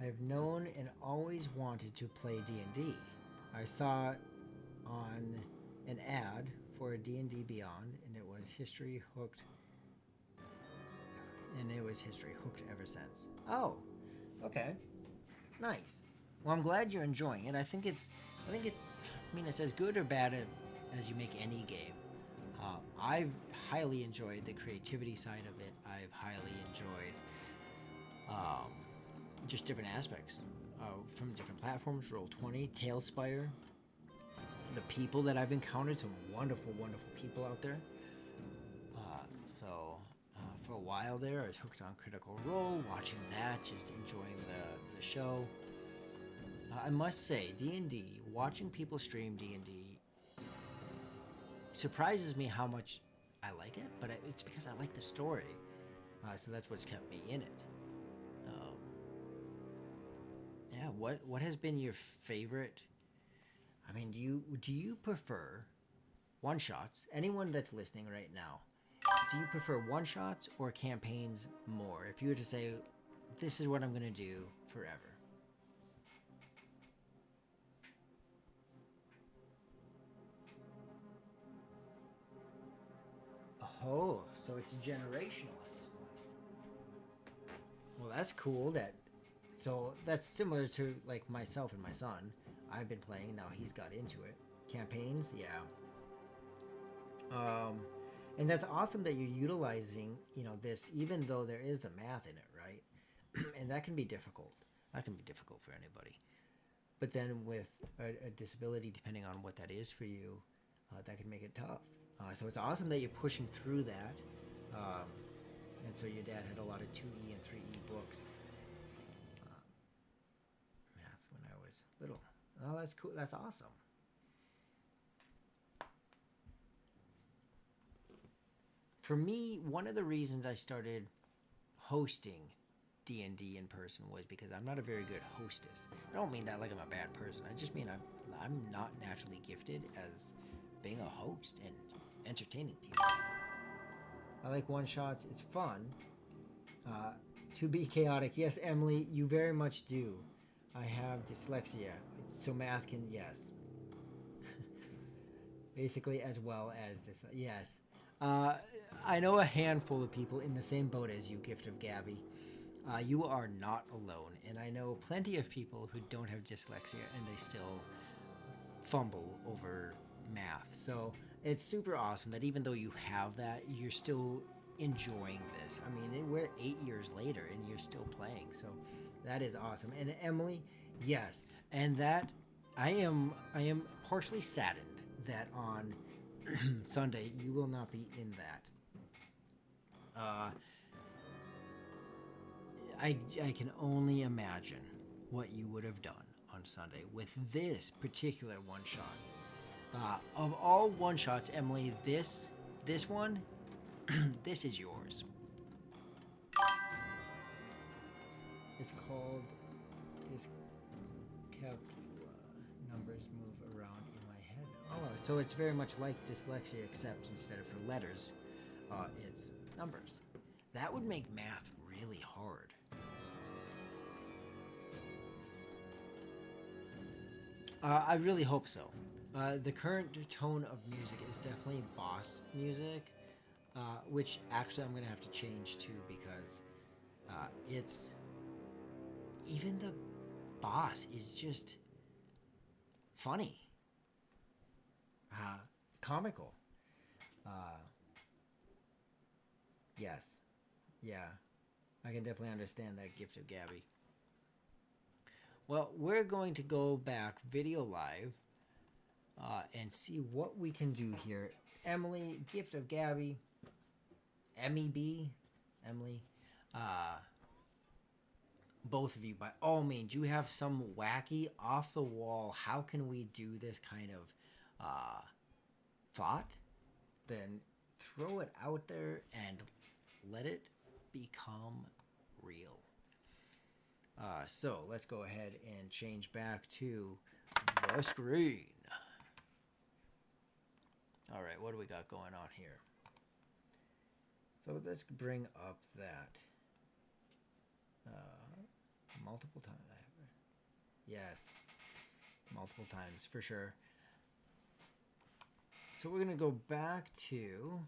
I've known and always wanted to play D&D. I saw it on an ad for D&D Beyond, and it was History Hooked, ever since. Oh, okay, nice. Well, I'm glad you're enjoying it. I think it's. I mean, it's as good or bad as you make any game. I've highly enjoyed the creativity side of it. I've highly enjoyed just different aspects from different platforms. Roll20, Tailspire, the people that I've encountered, some wonderful, wonderful people out there. For a while there, I was hooked on Critical Role, watching that, just enjoying the show. I must say, D&D, watching people stream D&D surprises me how much I like it, but it's because I like the story. So that's what's kept me in it. Yeah, what has been your favorite? I mean, do you prefer one shots? Anyone that's listening right now, do you prefer one shots or campaigns more? If you were to say, this is what I'm going to do forever. Oh, so it's generational at this point. Well, that's cool. So that's similar to like myself and my son. I've been playing, now he's got into it. Campaigns, yeah. And that's awesome that you're utilizing, this, even though there is the math in it, right? And that can be difficult. That can be difficult for anybody. But then with a disability, depending on what that is for you, that can make it tough. So it's awesome that you're pushing through that. Um, and so your dad had a lot of 2E and 3E books. Math when I was little. Oh, that's cool. That's awesome. For me, one of the reasons I started hosting D&D in person was because I'm not a very good hostess. I don't mean that like I'm a bad person. I just mean I'm not naturally gifted as being a host and entertaining people. I like one shots. It's fun. To be chaotic. Yes, Emily, you very much do. I have dyslexia, so math can, yes. Basically, as well as this. Yes. I know a handful of people in the same boat as you, Gift of Gabby. You are not alone, and I know plenty of people who don't have dyslexia and they still fumble over math. So it's super awesome that even though you have that, you're still enjoying this. I mean, we're 8 years later and you're still playing. So that is awesome. And Emily, yes, and that I am partially saddened that on Sunday you will not be in that. I can only imagine what you would have done on Sunday with this particular one shot. Of all one shots, Emily, this one, this is yours. It's called Dyscalculia. Numbers move around in my head. Oh, so it's very much like dyslexia, except instead of for letters, it's numbers. That would make math really hard. I really hope so. The current tone of music is definitely boss music, which actually I'm going to have to change too because it's even the boss is just funny, comical. Yes, yeah, I can definitely understand that, Gift of Gabby. Well, we're going to go back video live and see what we can do here. Emily, Gift of Gabby, MEB, Emily, uh, both of you, by all means, you have some wacky, off the wall, how can we do this kind of thought, then throw it out there and let it become real. So let's go ahead and change back to the screen. All right, what do we got going on here? So let's bring up that multiple times. Yes, multiple times for sure. So we're gonna go back to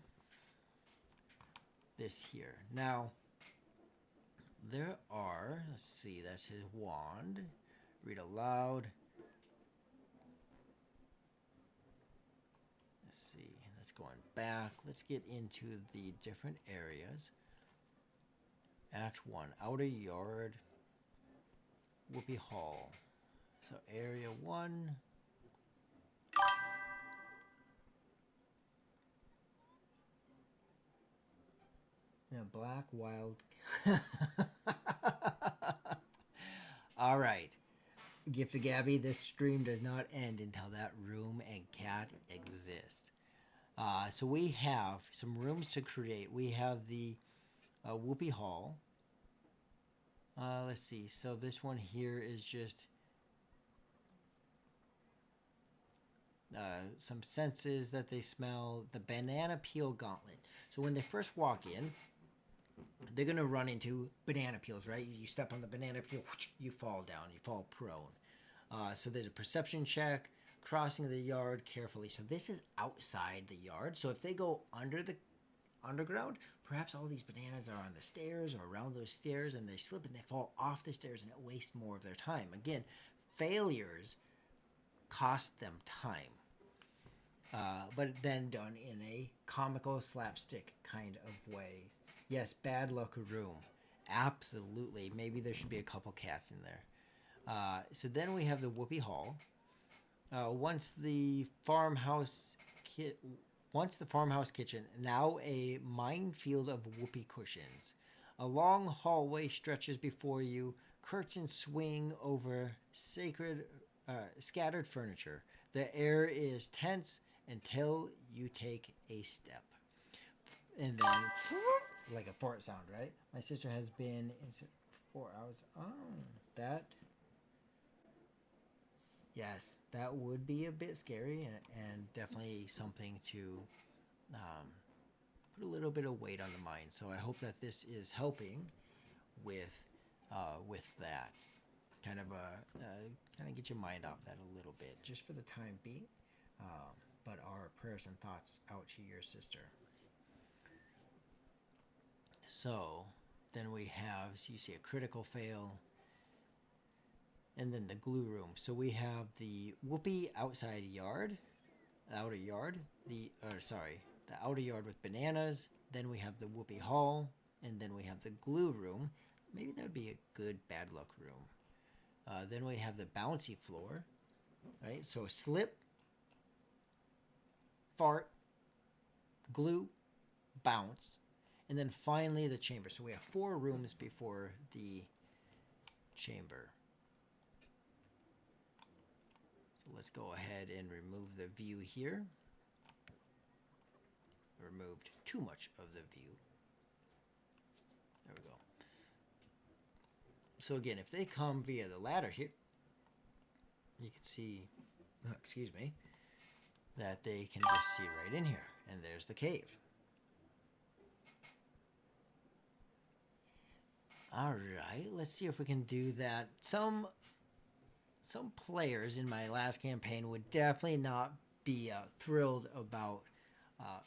this here. Now, there are, let's see, that's his wand. Read aloud. Let's see, let's go on back. Let's get into the different areas. Act 1, Outer Yard, Whoopie Hall. So Area 1. In a black wild. All right. Gift of Gabby, this stream does not end until that room and cat exist. So we have some rooms to create. We have the Whoopie Hall. Let's see. So this one here is just some senses that they smell. The banana peel gauntlet. So when they first walk in, they're going to run into banana peels, right? You step on the banana peel, you fall down, you fall prone. So there's a perception check, crossing the yard carefully. So this is outside the yard. So if they go under the underground, perhaps all these bananas are on the stairs or around those stairs and they slip and they fall off the stairs and it wastes more of their time. Again, failures cost them time. But then done in a comical slapstick kind of ways. Yes, bad luck room. Absolutely. Maybe there should be a couple cats in there. So then we have the Whoopee Hall. Once the farmhouse ki- once the farmhouse kitchen, now a minefield of whoopee cushions. A long hallway stretches before you. Curtains swing over scattered furniture. The air is tense until you take a step. And then, like a fart sound, right? My sister has been in 4 hours. Oh, that. Yes, that would be a bit scary and definitely something to um, put a little bit of weight on the mind. So I hope that this is helping with that kind of get your mind off that a little bit, just for the time being. But our prayers and thoughts out to your sister. So then we have, so you see a critical fail, and then the glue room. So we have the whoopee outside yard, outer yard, the outer yard with bananas. Then we have the whoopee hall, and then we have the glue room. Maybe that would be a good bad luck room. Then we have the bouncy floor, right? So slip, fart, glue, bounce, and then finally the chamber. So we have 4 rooms before the chamber. So let's go ahead and remove the view here. Removed too much of the view. There we go. So again, if they come via the ladder here, you can see, excuse me, that they can just see right in here. And there's the cave. All right, let's see if we can do that. Some players in my last campaign would definitely not be thrilled about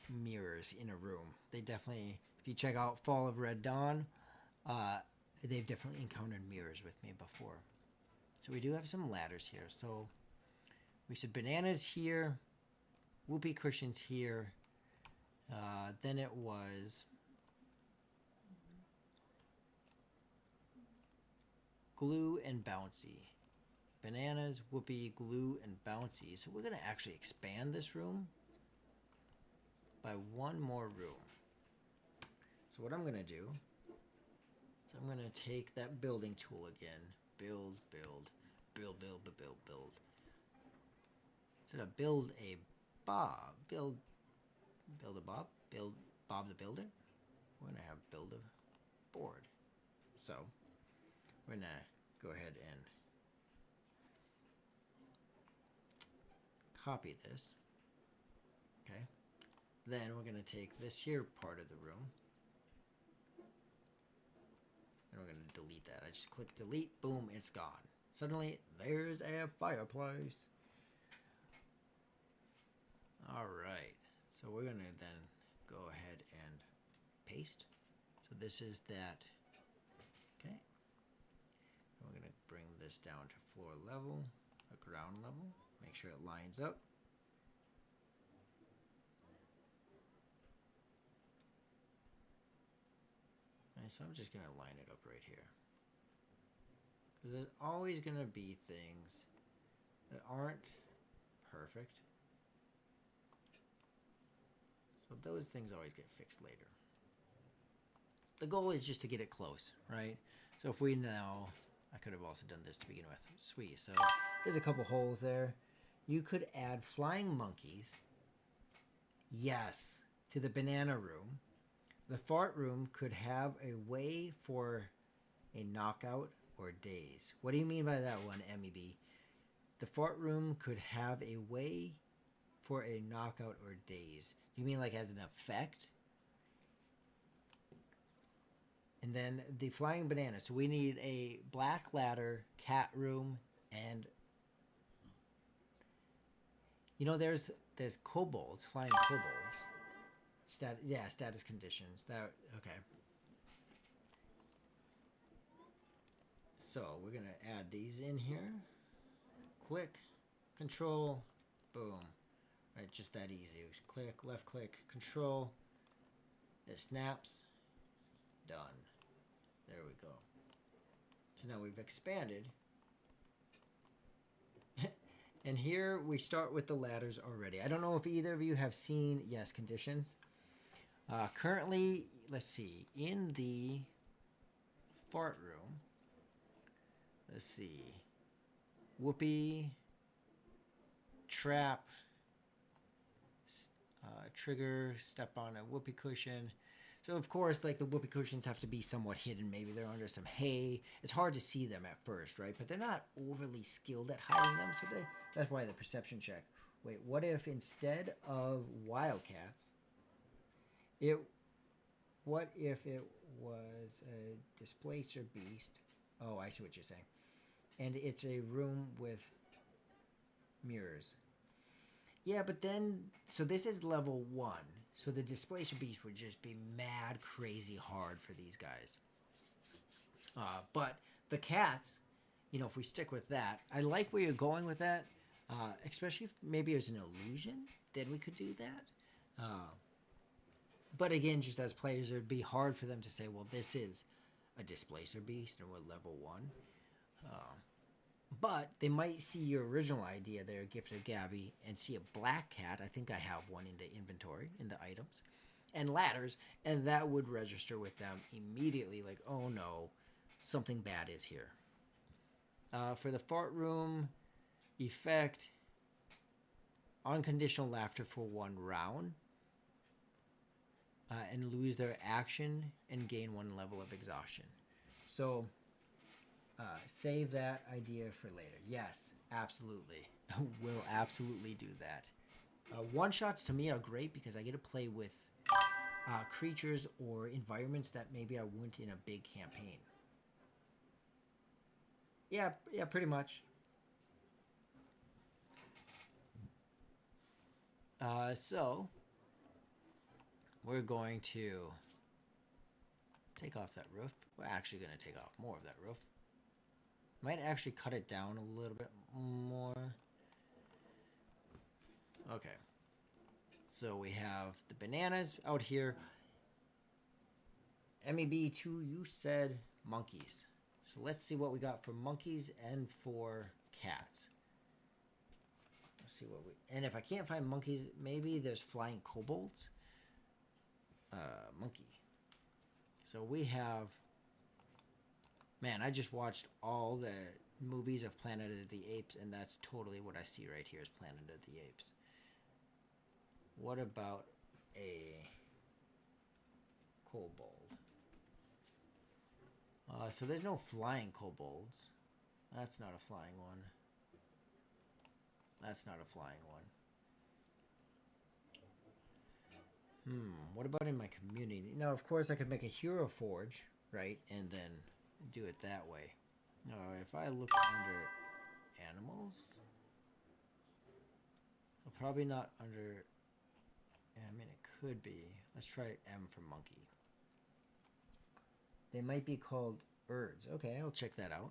mirrors in a room. They definitely, if you check out Fall of Red Dawn, they've definitely encountered mirrors with me before. So we do have some ladders here. So we said bananas here, whoopee cushions here. Then it was glue and bouncy. Bananas, whoopee, glue, and bouncy. So we're going to actually expand this room by 1 more room. So what I'm going to do is I'm going to take that building tool again. Build, build, build, build, build, build. So to build a Bob, build a Bob, build Bob the Builder, we're going to have build a board. So we're going to go ahead and copy this. Okay. Then we're going to take this here part of the room, and we're going to delete that. I just click delete, boom, it's gone. Suddenly, there's a fireplace. All right. So we're going to then go ahead and paste. So this is that. Okay. We're going to bring this down to floor level, ground level. Make sure it lines up. And so I'm just going to line it up right here. Because there's always going to be things that aren't perfect. So those things always get fixed later. The goal is just to get it close, right? So if we know, I could have also done this to begin with. Sweet. So there's a couple holes there. You could add flying monkeys. Yes. To the banana room. The fart room could have a way for a knockout or daze. What do you mean by that one, MEB? The fart room could have a way for a knockout or daze. You mean like as an effect? And then the flying banana. So we need a black ladder, cat room, and there's kobolds, flying kobolds. Status conditions. That okay. So we're gonna add these in here. Click, control, boom. Right, just that easy. Click, left click, control. It snaps. Done. There we go. So now we've expanded. And here we start with the ladders already. I don't know if either of you have seen, yes, conditions. Currently, let's see, in the fart room, let's see, whoopee, trap, trigger, step on a whoopee cushion. So of course, like the whoopee cushions have to be somewhat hidden. Maybe they're under some hay. It's hard to see them at first, right? But they're not overly skilled at hiding them, so that's why the perception check. Wait, what if instead of wildcats, what if it was a displacer beast? Oh, I see what you're saying. And it's a room with mirrors. Yeah, but then, so this is level 1. So the displacer beast would just be mad crazy hard for these guys. But the cats, you know, if we stick with that, I like where you're going with that. Especially if maybe it was an illusion, then we could do that. But again, just as players, it would be hard for them to say, well, this is a displacer beast and we're level 1. But they might see your original idea there, Gifted Gabby, and see a black cat. I think I have one in the inventory, in the items, and ladders, and that would register with them immediately, like, oh no, something bad is here. For the fart room effect, unconditional laughter for 1 round, and lose their action and gain 1 level of exhaustion. So save that idea for later. Yes, absolutely. We'll absolutely do that. One-shots to me are great because I get to play with creatures or environments that maybe I wouldn't in a big campaign. Yeah, pretty much. So, we're going to take off that roof. We're actually going to take off more of that roof. Might actually cut it down a little bit more. Okay. So we have the bananas out here. MEB2, you said monkeys. So let's see what we got for monkeys and for cats. Let's see what we... And if I can't find monkeys, maybe there's flying kobolds. Monkey. So we have... Man, I just watched all the movies of Planet of the Apes, and that's totally what I see right here is Planet of the Apes. What about a kobold? So there's no flying kobolds. That's not a flying one. That's not a flying one. What about in my community? Now, of course, I could make a hero forge, right? And then do it that way. If I look under animals, probably not under... I mean, it could be. Let's try M for monkey. They might be called birds. Okay, I'll check that out.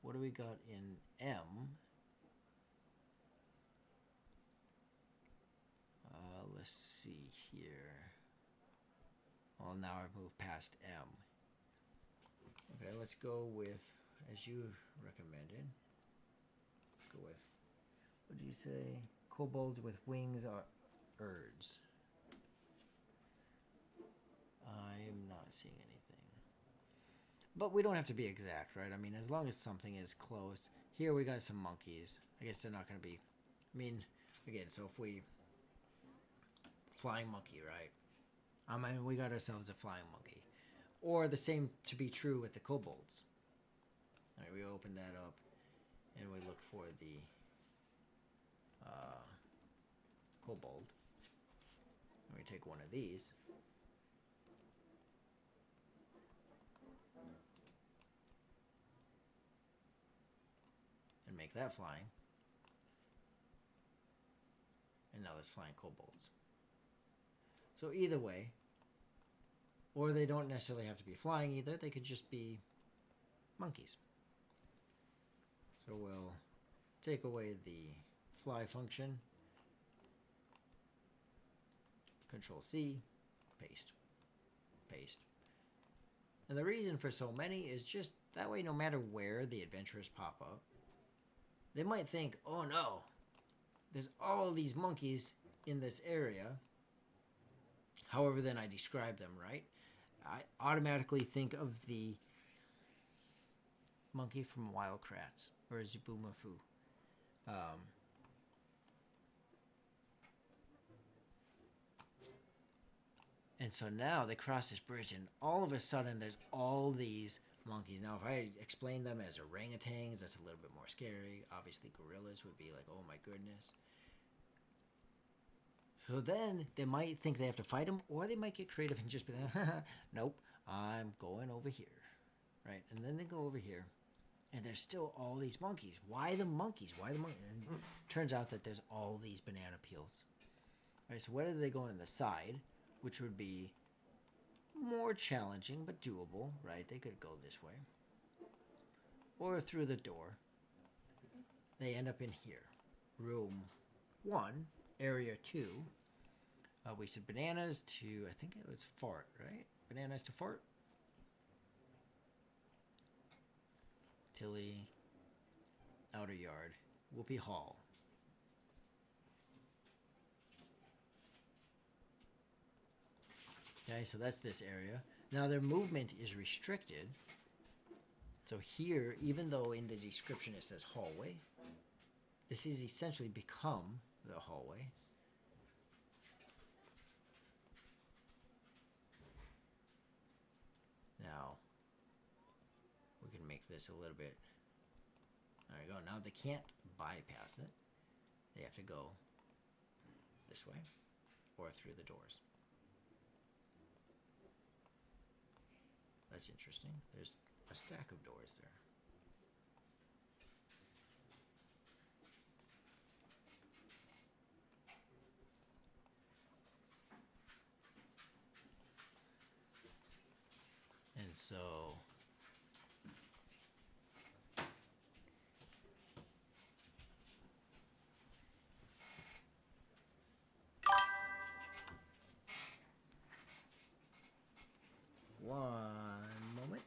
What do we got in M? Let's see here. Well, now I've moved past M. Okay, let's go with, as you recommended, let's go with, what did you say? Kobolds with wings are birds. I'm not seeing anything. But we don't have to be exact, right? I mean, as long as something is close. Here we got some monkeys. I guess they're not going to be... I mean, again, so if we... Flying monkey, right? I mean, we got ourselves a flying monkey. Or the same to be true with the kobolds. All right, we open that up. And we look for the... kobold. And we take one of these. And make that flying. And now there's flying kobolds. So either way, or they don't necessarily have to be flying either, they could just be monkeys. So we'll take away the fly function, Control C, paste, paste. And the reason for so many is just that way, no matter where the adventurers pop up, they might think, oh no, there's all these monkeys in this area. However, then I describe them, right? I automatically think of the monkey from Wild Kratts or Zubumafu. And so now they cross this bridge, and all of a sudden, there's all these monkeys. Now, if I explain them as orangutans, that's a little bit more scary. Obviously, gorillas would be like, oh my goodness. So then they might think they have to fight them, or they might get creative and just be like, nope, I'm going over here. Right? And then they go over here, and there's still all these monkeys. Why the monkeys? Why the monkeys? And it turns out that there's all these banana peels. Right? So whether they go on the side, which would be more challenging but doable, right? They could go this way. Or through the door. They end up in here. Room 1, area 2. We said bananas to, I think it was fart, right? Bananas to fart. Tilly, outer yard, Whoopie Hall. Okay, so that's this area. Now their movement is restricted. So here, even though in the description it says hallway, this is essentially become the hallway. Now, we can make this a little bit. There you go. Now they can't bypass it. They have to go this way or through the doors. That's interesting. There's a stack of doors there. And so one moment.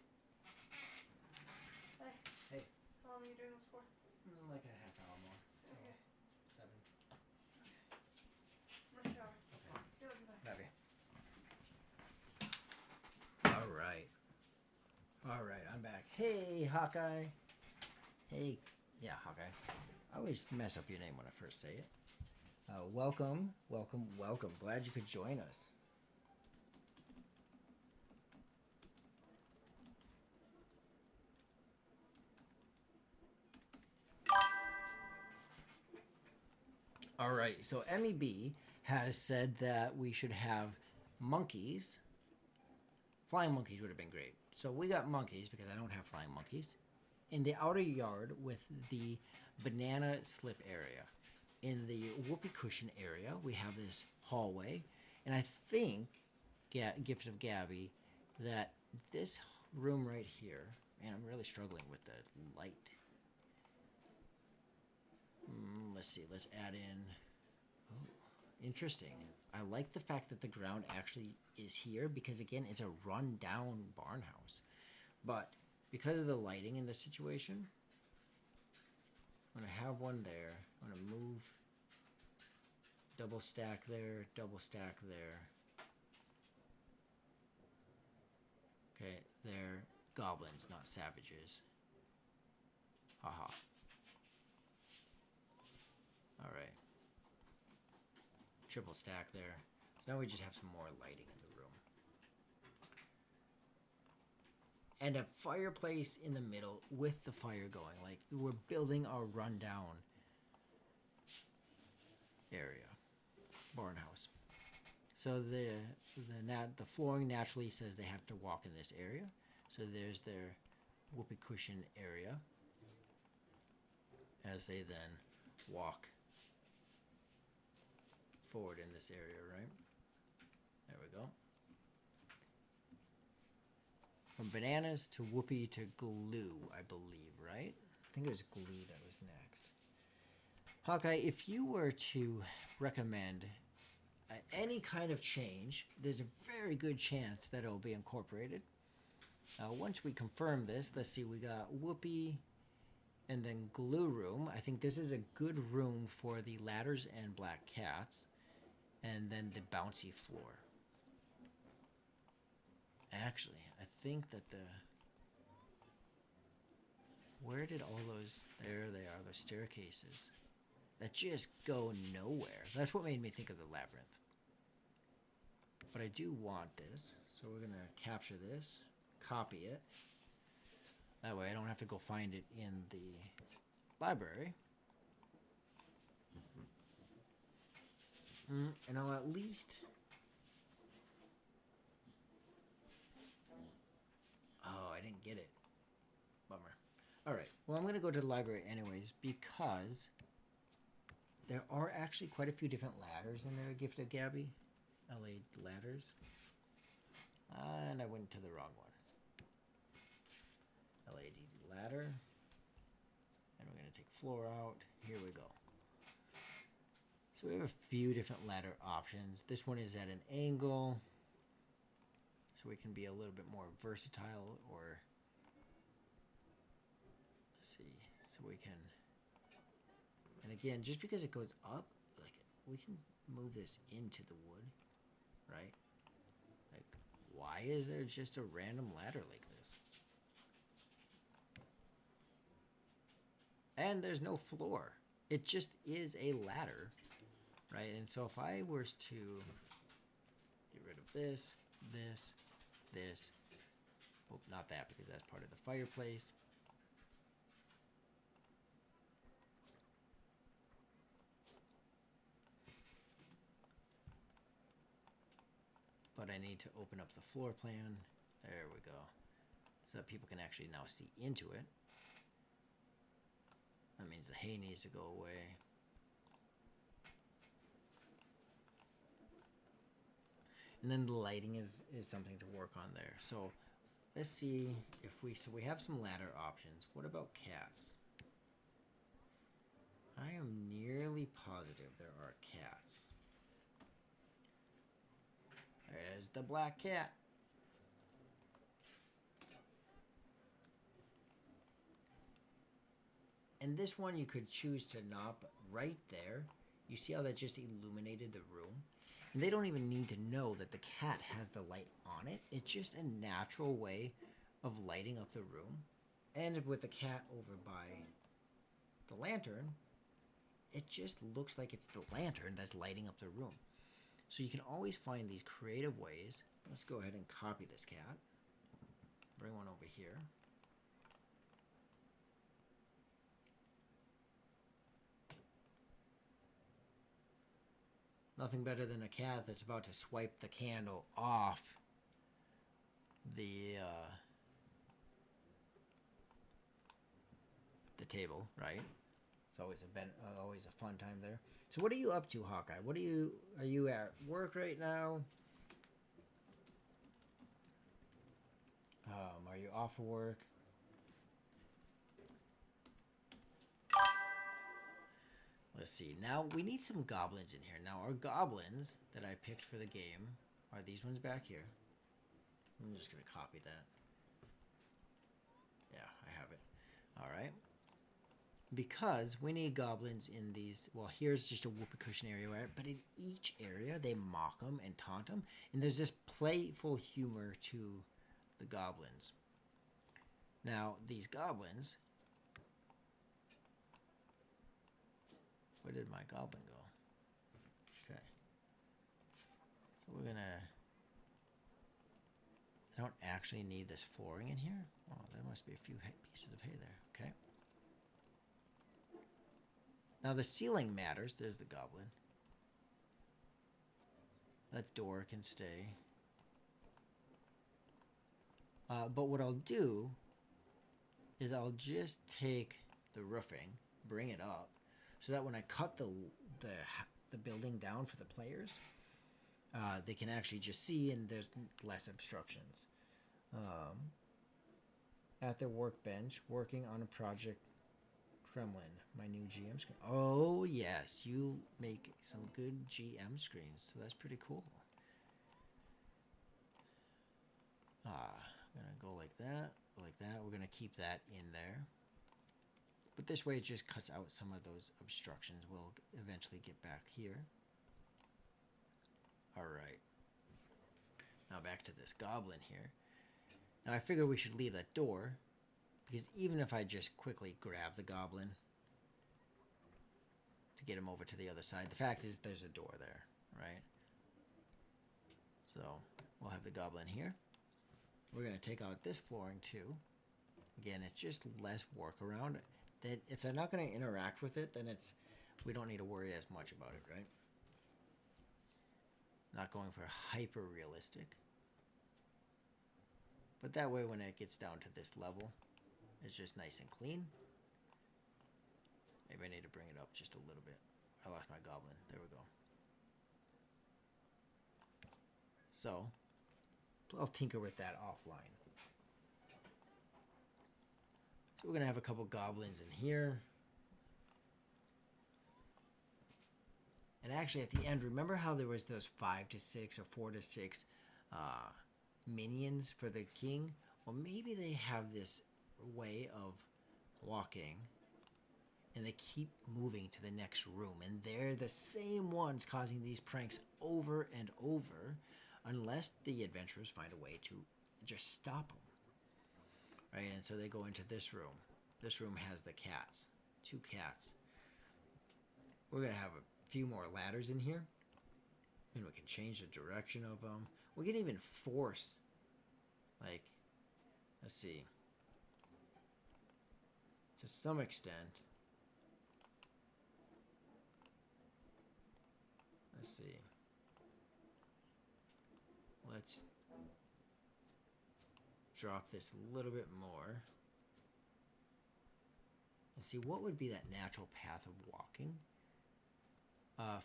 Hey. Hey. How long are you doing this for? Like a half hour more. Okay. 7. I'm gonna shower. Okay. You'll be back. Love you. All right. All right, I'm back. Hey, Hawkeye. Hey, yeah, Hawkeye. I always mess up your name when I first say it. Welcome, welcome, welcome. Glad you could join us. All right, so MEB has said that we should have monkeys. Flying monkeys would have been great. So we got monkeys because I don't have flying monkeys. In the outer yard with the banana slip area. In the whoopee cushion area, we have this hallway. And I think, Gift of Gabby, that this room right here, man, I'm really struggling with the light. Let's see, let's add in, oh, interesting. I like the fact that the ground actually is here because, again, it's a run-down barn house. But because of the lighting in this situation, I'm going to have one there. I'm going to move, double stack there, double stack there. Okay, they're goblins, not savages. Haha. All right. Triple stack there. So now we just have some more lighting in the room. And a fireplace in the middle with the fire going. Like, we're building our rundown area. Barn house. So the flooring naturally says they have to walk in this area. So there's their whoopee cushion area. As they then walk forward in this area, right? There we go. From bananas to whoopee to glue, I believe, right? I think it was glue that was next. Hawkeye, if you were to recommend any kind of change, there's a very good chance that it'll be incorporated. Once we confirm this, let's see, we got Whoopi and then Glue Room. I think this is a good room for the ladders and black cats. And then the bouncy floor. Actually, I think that where did all those... There they are, those staircases. That just go nowhere. That's what made me think of the labyrinth. But I do want this, so we're going to capture this, copy it. That way I don't have to go find it in the library. And I'll at least... Oh, I didn't get it. Bummer. Alright, well I'm going to go to the library anyways because there are actually quite a few different ladders in there, Gifted Gabby. LA ladders. And I went to the wrong one. LAD ladder. And we're going to take floor out. Here we go. So we have a few different ladder options. This one is at an angle. So we can be a little bit more versatile, or let's see. So we can, and again, just because it goes up, like we can move this into the wood, right? Like, why is there just a random ladder like this? And there's no floor. It just is a ladder, right? And so if I was to get rid of this, this, oh, not that because that's part of the fireplace. But I need to open up the floor plan. There we go. So that people can actually now see into it. That means the hay needs to go away. And then the lighting is something to work on there. So let's see if we have some ladder options. What about cats? I am nearly positive there are cats. There's the black cat. And this one you could choose to not, but right there, you see how that just illuminated the room? And they don't even need to know that the cat has the light on it. It's just a natural way of lighting up the room. And with the cat over by the lantern, it just looks like it's the lantern that's lighting up the room. So you can always find these creative ways. Let's go ahead and copy this cat. Bring one over here. Nothing better than a cat that's about to swipe the candle off the table, right? It's always a fun time there. So what are you up to, Hawkeye? Are you at work right now? Are you off of work? Let's see. Now we need some goblins in here. Now our goblins that I picked for the game are these ones back here. I'm just gonna copy that. Yeah, I have it. All right. Because we need goblins in these. Well, here's just a whoopee cushion area, right? But in each area, they mock them and taunt them, and there's this playful humor to the goblins. Now these goblins. Where did my goblin go? Okay. So we're gonna... I don't actually need this flooring in here. Oh, there must be a few pieces of hay there. Okay. Now the ceiling matters. There's the goblin. That door can stay. But what I'll do is I'll just take the roofing, bring it up, so that when I cut the building down for the players, they can actually just see and there's less obstructions. At their workbench, working on a project Kremlin, my new GM screen. Oh yes, you make some good GM screens, so that's pretty cool. We're gonna go like that, like that. We're gonna keep that in there. But this way it just cuts out some of those obstructions. We'll eventually get back here. Alright. Now back to this goblin here. Now I figure we should leave that door, because even if I just quickly grab the goblin to get him over to the other side, the fact is there's a door there, right? So we'll have the goblin here. We're going to take out this flooring too. Again, it's just less work around. That if they're not going to interact with it, then we don't need to worry as much about it, right? Not going for hyper realistic. But that way when it gets down to this level, it's just nice and clean. Maybe I need to bring it up just a little bit. I lost my goblin. There we go. So I'll tinker with that offline. So we're going to have a couple goblins in here. And actually at the end, remember how there was those 5 to 6 or 4 to 6 minions for the king? Well, maybe they have this way of walking and they keep moving to the next room, and they're the same ones causing these pranks over and over, unless the adventurers find a way to just stop them, right? And so they go into this room. This room has the cats, 2 cats. We're gonna have a few more ladders in here, and we can change the direction of them. We can even force, like, let's see, to some extent. Let's see. Let's drop this a little bit more. And see what would be that natural path of walking.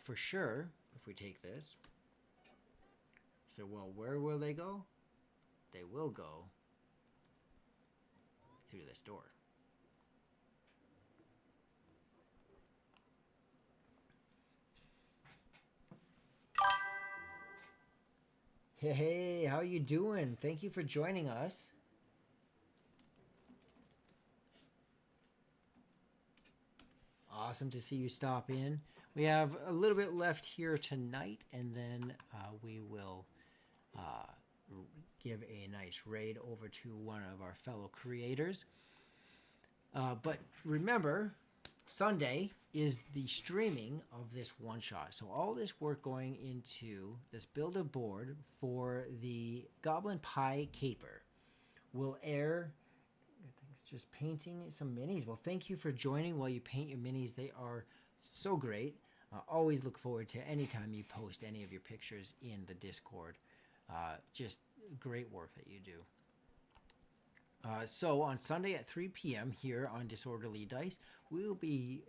For sure, if we take this. So, well, where will they go? They will go through this door. Hey, how you doing? Thank you for joining us. Awesome to see you stop in. We have a little bit left here tonight, and then we will give a nice raid over to one of our fellow creators. But remember, Sunday is the streaming of this one-shot. So all this work going into this build-a-board for the Goblin Pie Caper will air. Just painting some minis. Well, thank you for joining while you paint your minis. They are so great. Always look forward to any time you post any of your pictures in the Discord. Just great work that you do. So on Sunday at 3 p.m. here on Disorderly Dice, we will be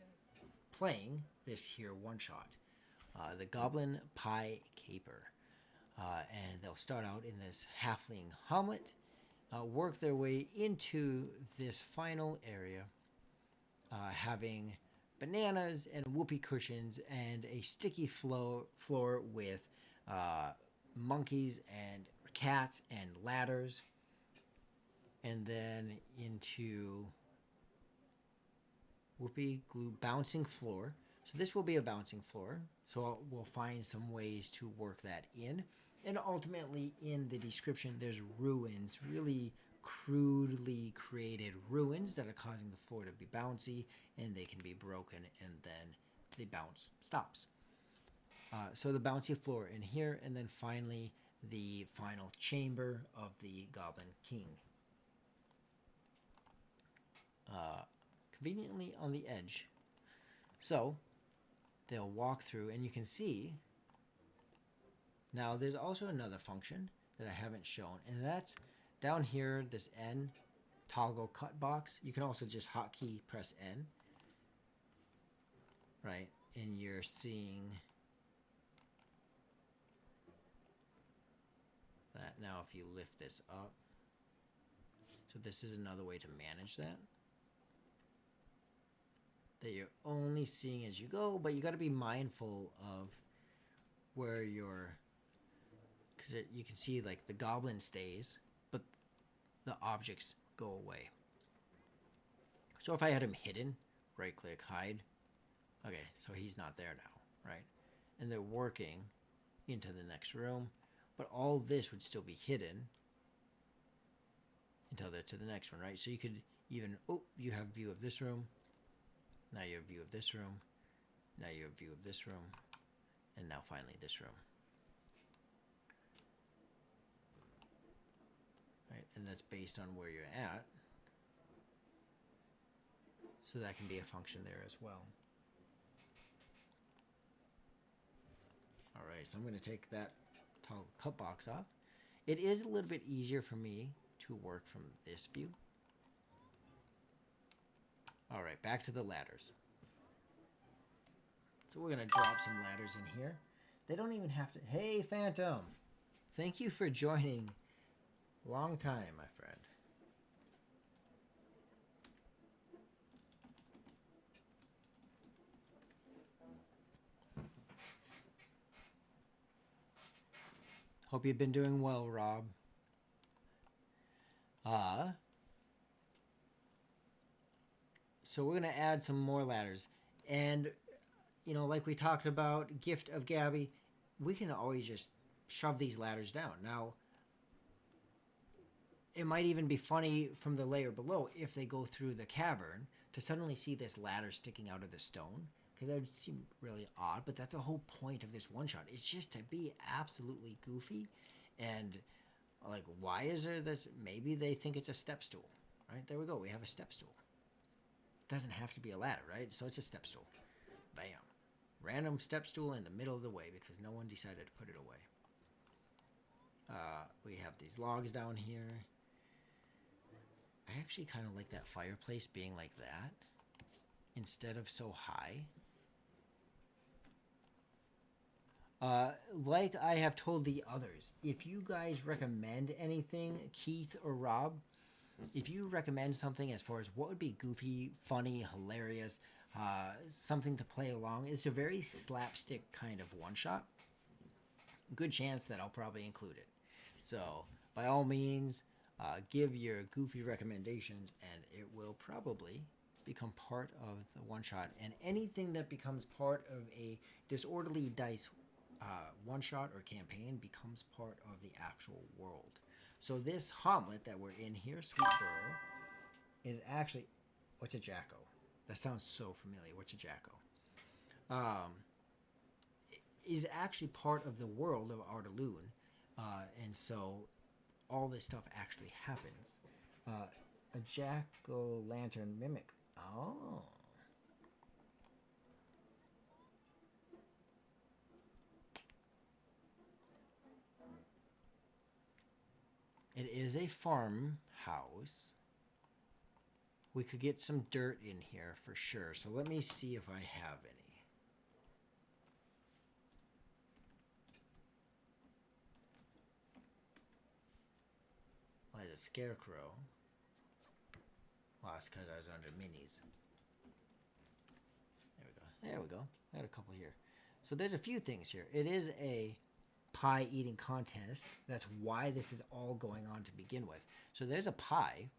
playing this here one-shot, the Goblin Pie Caper. And they'll start out in this halfling hamlet, work their way into this final area, having bananas and whoopee cushions and a sticky floor with monkeys and cats and ladders, and then into whoopee glue bouncing floor. So this will be a bouncing floor, so we'll find some ways to work that in. And ultimately, in the description, there's ruins, really crudely created ruins that are causing the floor to be bouncy, and they can be broken, and then the bounce stops. So the bouncy floor in here, and then finally the final chamber of the Goblin King. Conveniently on the edge. So they'll walk through, and you can see. Now, there's also another function that I haven't shown, and that's down here, this N toggle cut box. You can also just hotkey press N, right? And you're seeing that now if you lift this up. So this is another way to manage that you're only seeing as you go, but you got to be mindful of where you're, because you can see like the goblin stays, but the objects go away. So if I had him hidden, right click, hide. Okay, so he's not there now, right? And they're working into the next room, but all this would still be hidden until they're to the next one, right? So you could even, oh, you have view of this room. Now you have view of this room. Now you have view of this room. And now finally this room. Right, and that's based on where you're at. So that can be a function there as well. All right, so I'm going to take that toggle cut box off. It is a little bit easier for me to work from this view. All right, back to the ladders. So we're going to drop some ladders in here. They don't even have to... Hey, Phantom! Thank you for joining. Long time, my friend. Hope you've been doing well, Rob. So we're going to add some more ladders. And, you know, like we talked about, Gift of Gabby, we can always just shove these ladders down. Now, it might even be funny from the layer below if they go through the cavern to suddenly see this ladder sticking out of the stone. Because that would seem really odd, but that's the whole point of this one-shot. It's just to be absolutely goofy. And, like, why is there this? Maybe they think it's a step stool, right? There we go. We have a step stool. Doesn't have to be a ladder, right? So it's a step stool. Bam. Random step stool in the middle of the way because no one decided to put it away. We have these logs down here. I actually kind of like that fireplace being like that instead of so high. Like I have told the others, if you guys recommend anything, Keith or Rob, if you recommend something as far as what would be goofy, funny, hilarious, something to play along, it's a very slapstick kind of one-shot. Good chance that I'll probably include it. So, by all means, give your goofy recommendations, and it will probably become part of the one-shot. And anything that becomes part of a Disorderly Dice one-shot or campaign becomes part of the actual world. So this Hamlet that we're in here, Sweetboro, is actually... What's a Jacko? That sounds so familiar. What's a Jacko? Is actually part of the world of Artaloon. And so all this stuff actually happens. A Jack-o'-lantern mimic. Oh. It is a farmhouse. We could get some dirt in here for sure. So let me see if I have any. Well, there's a scarecrow. Well, that's because I was under minis. There we go. There we go. I got a couple here. So there's a few things here. It is a pie eating contest. That's why this is all going on to begin with. So there's a pie.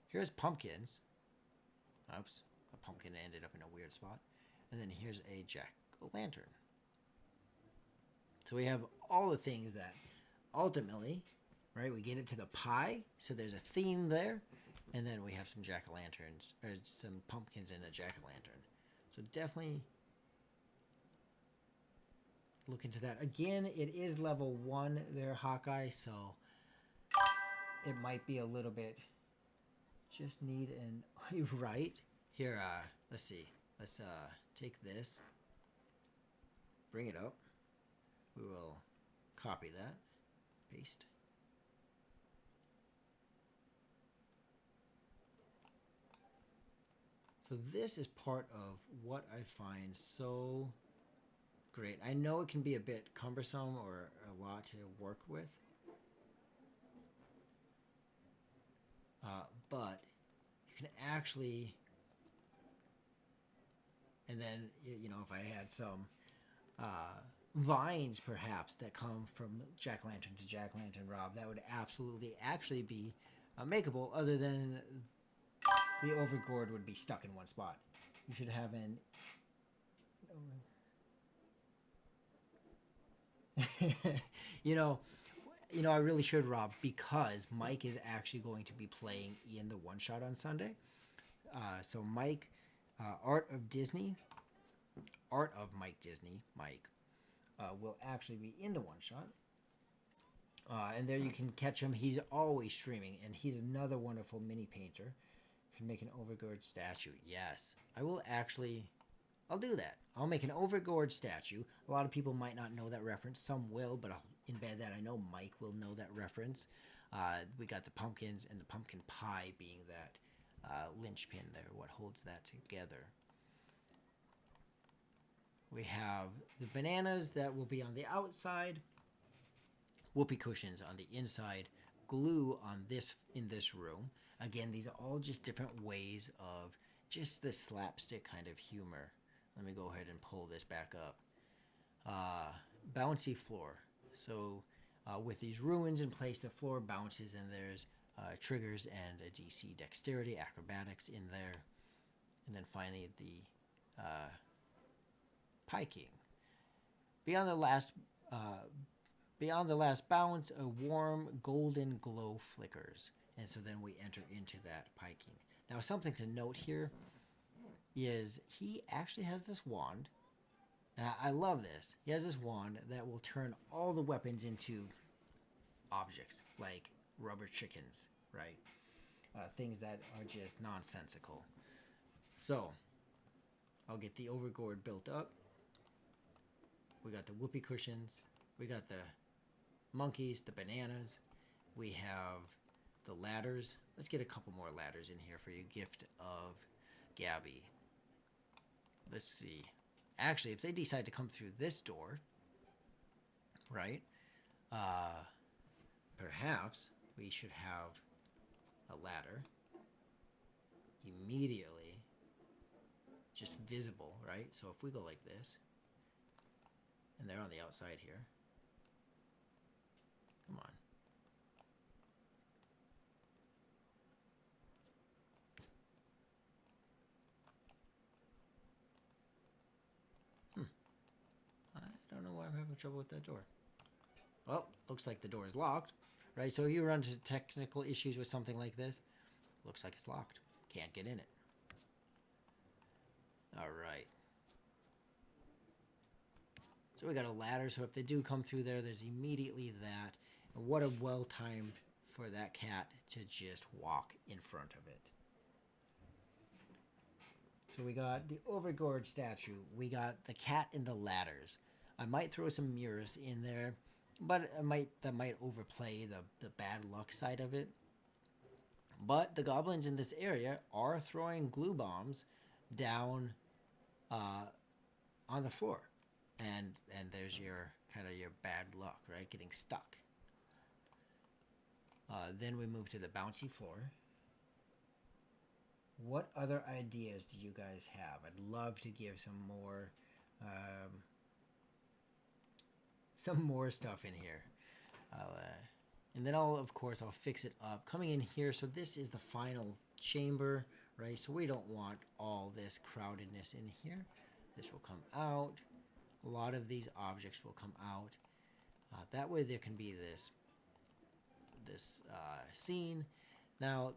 Here's pumpkins. Oops. A pumpkin ended up in a weird spot. And then here's a jack-o'-lantern. So we have all the things that ultimately, right, we get it to the pie. So there's a theme there. And then we have some jack-o'-lanterns, or some pumpkins and a jack-o'-lantern. So definitely look into that. Again, it is level 1 there, Hawkeye, so it might be a little bit... Just need an... Right? Here, let's see. Let's take this. Bring it up. We will copy that. Paste. So this is part of what I find so great. I know it can be a bit cumbersome or a lot to work with. But you can actually, and then, you know, if I had some vines perhaps that come from jack-o'-lantern to jack-o'-lantern, Rob, that would absolutely actually be makeable, other than the overgourd would be stuck in one spot. You should have an. you know, I really should, Rob, because Mike is actually going to be playing in the one shot on Sunday. So Mike, Art of Mike Disney, Mike, will actually be in the one shot. And there you can catch him. He's always streaming, and he's another wonderful mini painter. Can make an overgourd statue. Yes, I will actually. I'll do that. I'll make an overgourd statue. A lot of people might not know that reference. Some will, but I'll embed that. I know Mike will know that reference. We got the pumpkins and the pumpkin pie being that linchpin there, what holds that together. We have the bananas that will be on the outside, whoopee cushions on the inside, glue on this in this room. Again, these are all just different ways of just the slapstick kind of humor. Let me go ahead and pull this back up. Bouncy floor. So with these ruins in place, the floor bounces, and there's triggers and a DC dexterity, acrobatics in there. And then finally the piking. Beyond the last bounce, a warm golden glow flickers. And so then we enter into that piking. Now, something to note here is he actually has this wand. And I love this. He has this wand that will turn all the weapons into objects, like rubber chickens, right? Things that are just nonsensical. So, I'll get the overgourd built up. We got the whoopee cushions. We got the monkeys, the bananas. We have the ladders. Let's get a couple more ladders in here for your gift of Gabby. Let's see. Actually, if they decide to come through this door, right, perhaps we should have a ladder immediately just visible, right? So if we go like this, and they're on the outside here. Come on. I don't know why I'm having trouble with that door. Well, looks like the door is locked, right? So if you run into technical issues with something like this, looks like it's locked. Can't get in it. All right. So we got a ladder, so if they do come through there, there's immediately that. And what a well-timed for that cat to just walk in front of it. So we got the overgourd statue. We got the cat in the ladders. I might throw some mirrors in there, but that might overplay the bad luck side of it. But the goblins in this area are throwing glue bombs down on the floor. And there's your kind of your bad luck, right? Getting stuck. Then we move to the bouncy floor. What other ideas do you guys have? I'd love to give some more stuff in here. And then I'll fix it up. Coming in here, so this is the final chamber, right? So we don't want all this crowdedness in here. This will come out. A lot of these objects will come out. That way there can be this scene. Now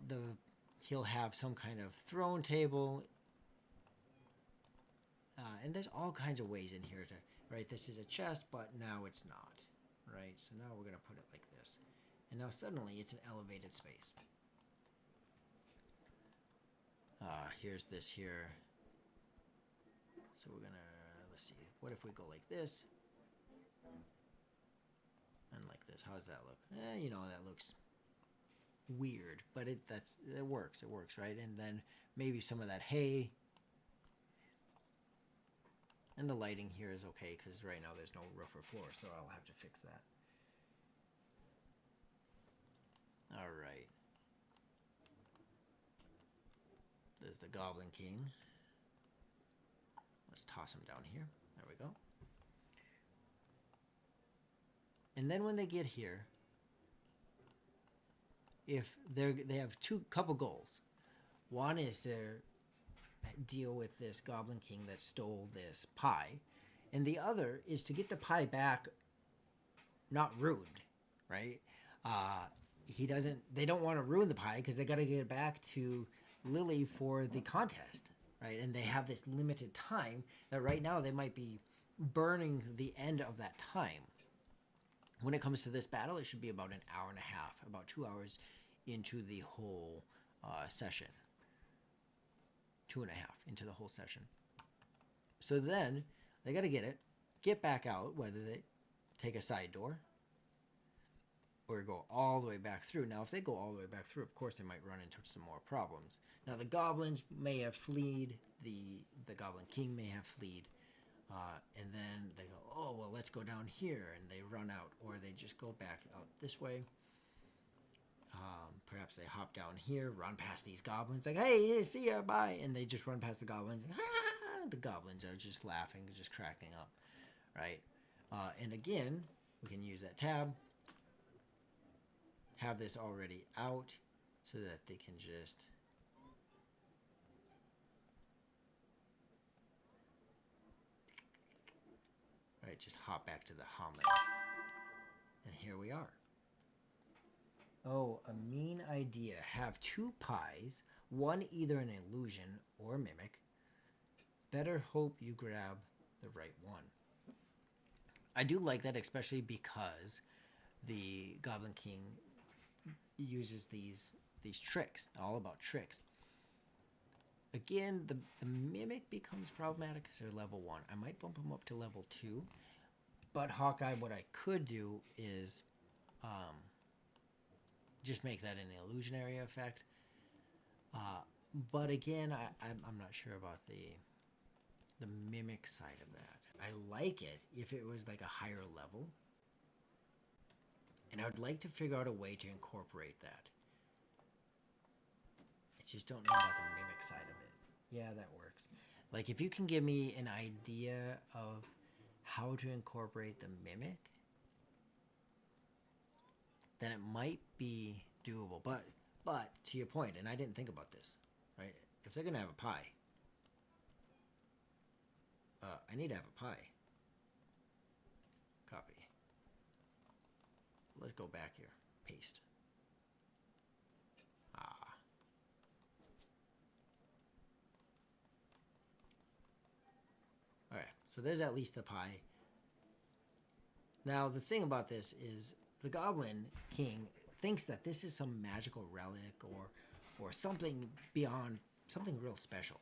he'll have some kind of throne table. And there's all kinds of ways in here to, right? This is a chest, but now it's not, right? So now we're going to put it like this. And now suddenly it's an elevated space. Here's this here. So we're going to, let's see, what if we go like this? And like this, how does that look? That looks weird, but it works, right? And then maybe some of that hay. And the lighting here is okay, because right now there's no roof or floor, so I'll have to fix that. All right. There's the Goblin King. Let's toss him down here. There we go. And then when they get here, if they have couple goals. One is to deal with this Goblin King that stole this pie, and the other is to get the pie back, not ruined, right? He doesn't. They don't want to ruin the pie because they got to get it back to Lily for the contest, right? And they have this limited time that right now they might be burning the end of that time. When it comes to this battle, it should be about an hour and a half, about 2 hours into the whole session. 2.5 into the whole session. So then they got to get back out, whether they take a side door or go all the way back through. Now, if they go all the way back through, of course, they might run into some more problems. Now, the goblins may have fled. The Goblin King may have fled. And then they go, oh, well, let's go down here. And they run out. Or they just go back out this way. Perhaps they hop down here, run past these goblins. Like, hey, see ya, bye. And they just run past the goblins. And the goblins are just laughing, just cracking up. Right? And again, we can use that tab. Have this already out so that they can just just hop back to the homage. And here we are. Oh, a mean idea. Have 2 pies, one either an illusion or mimic. Better hope you grab the right one. I do like that, especially because the Goblin King uses these tricks, all about tricks. Again, the mimic becomes problematic because they're level 1. I might bump them up to level 2. But Hawkeye, what I could do is just make that an illusionary effect. But again, I'm not sure about the mimic side of that. I like it if it was like a higher level. And I would like to figure out a way to incorporate that. I just don't know about the mimic side of it. Yeah, that works. Like, if you can give me an idea of how to incorporate the mimic, then it might be doable. But to your point, and I didn't think about this, right? If they're gonna have a pie, I need to have a pie. Copy. Let's go back here. Paste. Alright, so there's at least the pie. Now, the thing about this is the Goblin King thinks that this is some magical relic or something beyond, something real special.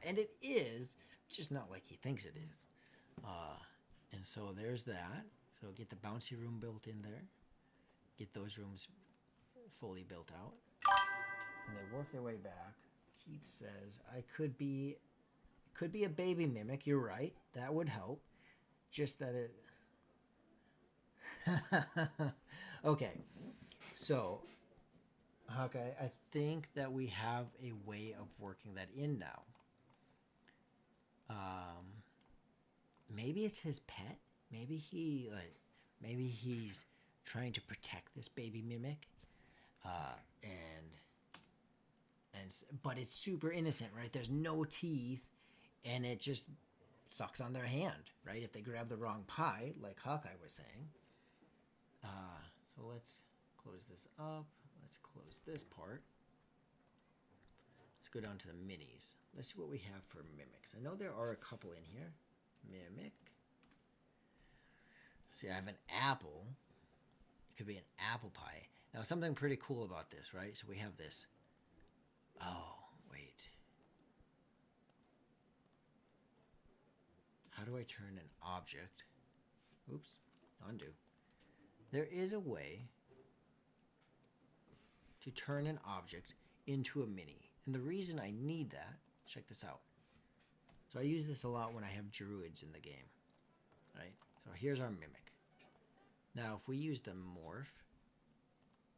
And it is, just not like he thinks it is. And so there's that. So get the bouncy room built in there. Get those rooms fully built out. And they work their way back. Keith says, I could be a baby mimic. You're right. That would help. Just that it... Okay. So, Hawkeye, I think that we have a way of working that in now. Maybe it's his pet. Maybe he's trying to protect this baby mimic, but it's super innocent, right? There's no teeth, and it just sucks on their hand, right? If they grab the wrong pie, like Hawkeye was saying. So let's close this up. Let's close this part. Let's go down to the minis. Let's see what we have for mimics. I know there are a couple in here. Mimic. See, I have an apple. It could be an apple pie. Now, something pretty cool about this, right? So we have this. Oh, wait. How do I turn an object? Oops. Undo. There is a way to turn an object into a mini. And the reason I need that, check this out. So I use this a lot when I have druids in the game, right? So here's our mimic. Now, if we use the morph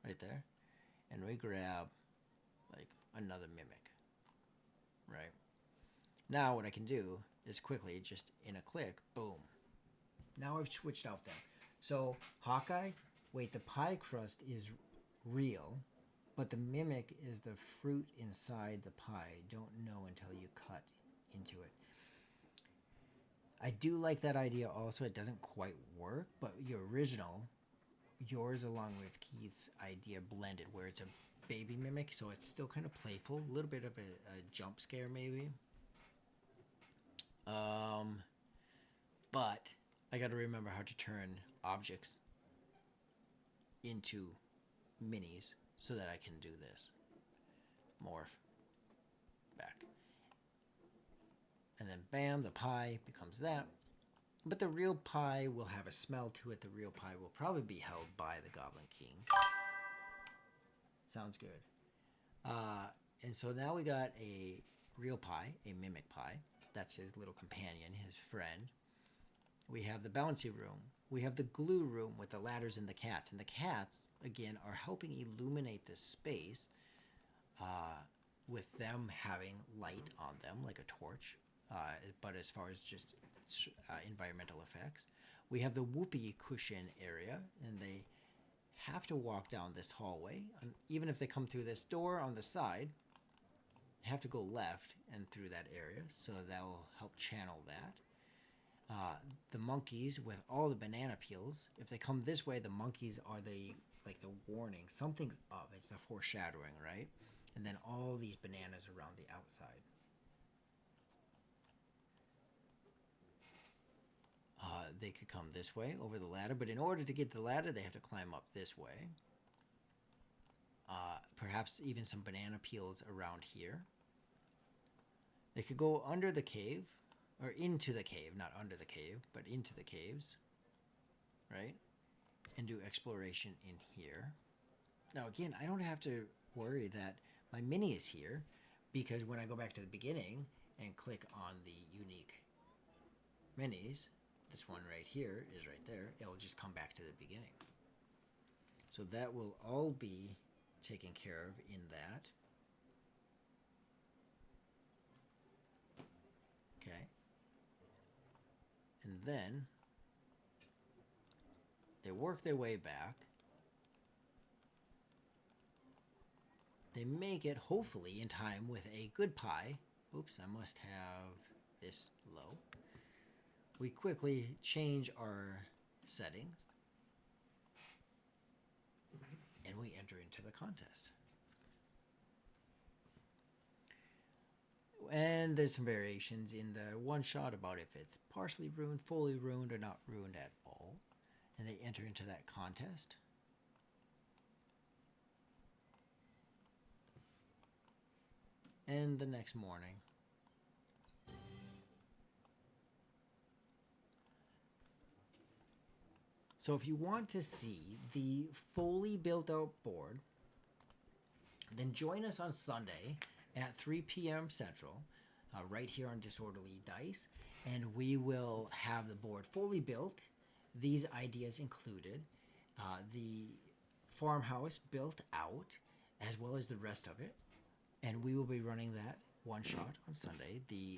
right there, and we grab like another mimic, right? Now what I can do is quickly, just in a click, boom. Now I've switched out them. So Hawkeye, wait, the pie crust is real, but the mimic is the fruit inside the pie. Don't know until you cut into it. I do like that idea also. It doesn't quite work, but your original, yours along with Keith's idea blended, where it's a baby mimic, so it's still kind of playful, a little bit of a jump scare maybe. But I got to remember how to turn objects into minis so that I can do this. Morph back. And then bam, the pie becomes that. But the real pie will have a smell to it. The real pie will probably be held by the Goblin King. Sounds good. And so now we got a real pie, a mimic pie. That's his little companion, his friend. We have the bouncy room. We have the glue room with the ladders and the cats. And the cats, again, are helping illuminate this space with them having light on them, like a torch. But as far as just environmental effects, we have the whoopee cushion area, and they have to walk down this hallway. And even if they come through this door on the side, they have to go left and through that area, so that will help channel that. The monkeys with all the banana peels. If they come this way, the monkeys are the warning. Something's up. It's the foreshadowing, right? And then all these bananas around the outside. They could come this way over the ladder, but in order to get to the ladder, they have to climb up this way. Perhaps even some banana peels around here. They could go under the cave, or into the cave, not under the cave, but into the caves, right? And do exploration in here. Now, again, I don't have to worry that my mini is here, because when I go back to the beginning and click on the unique minis, this one right here is right there, it'll just come back to the beginning. So that will all be taken care of in that. Okay. And then they work their way back. They make it, hopefully, in time with a good pie. Oops, I must have this low. We quickly change our settings. And we enter into the contest. And there's some variations in the one shot about if it's partially ruined, fully ruined, or not ruined at all. And they enter into that contest. And the next morning, so if you want to see the fully built out board, then join us on Sunday at 3 p.m. Central, right here on Disorderly Dice, and we will have the board fully built, these ideas included, the farmhouse built out, as well as the rest of it, and we will be running that one shot on Sunday, the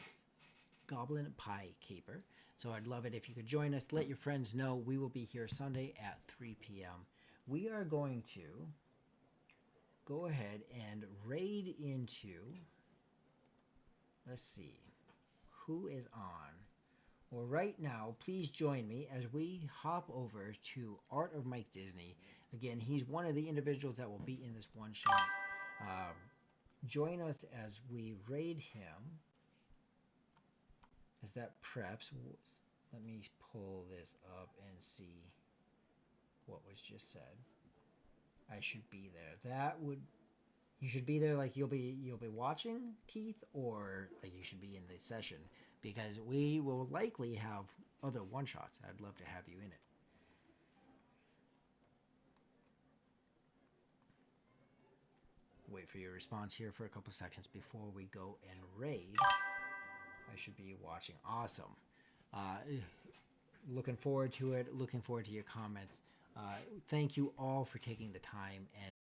Goblin Pie Caper. So I'd love it if you could join us. Let your friends know. We will be here Sunday at 3 p.m. We are going to go ahead and raid into, let's see, who is on. Well, right now, please join me as we hop over to Art of Mike Disney. Again, he's one of the individuals that will be in this one shot. Join us as we raid him. As that preps, let me pull this up and see what was just said. I should be there. You should be there, like you'll be watching, Keith, or like you should be in the session, because we will likely have other one shots. I'd love to have you in it. Wait for your response here for a couple seconds before we go and raid. I should be watching. Awesome. Looking forward to it. Looking forward to your comments. Thank you all for taking the time and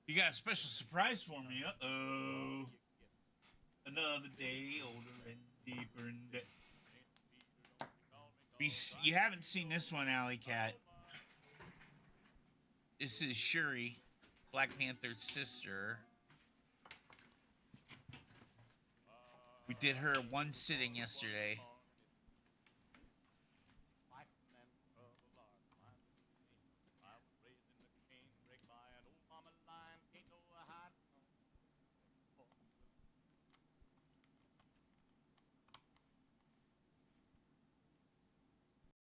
You got a special surprise for me. Uh-oh. Another day older and deeper in debt. You haven't seen this one, Alley Cat. This is Shuri, Black Panther's sister. We did her one sitting yesterday.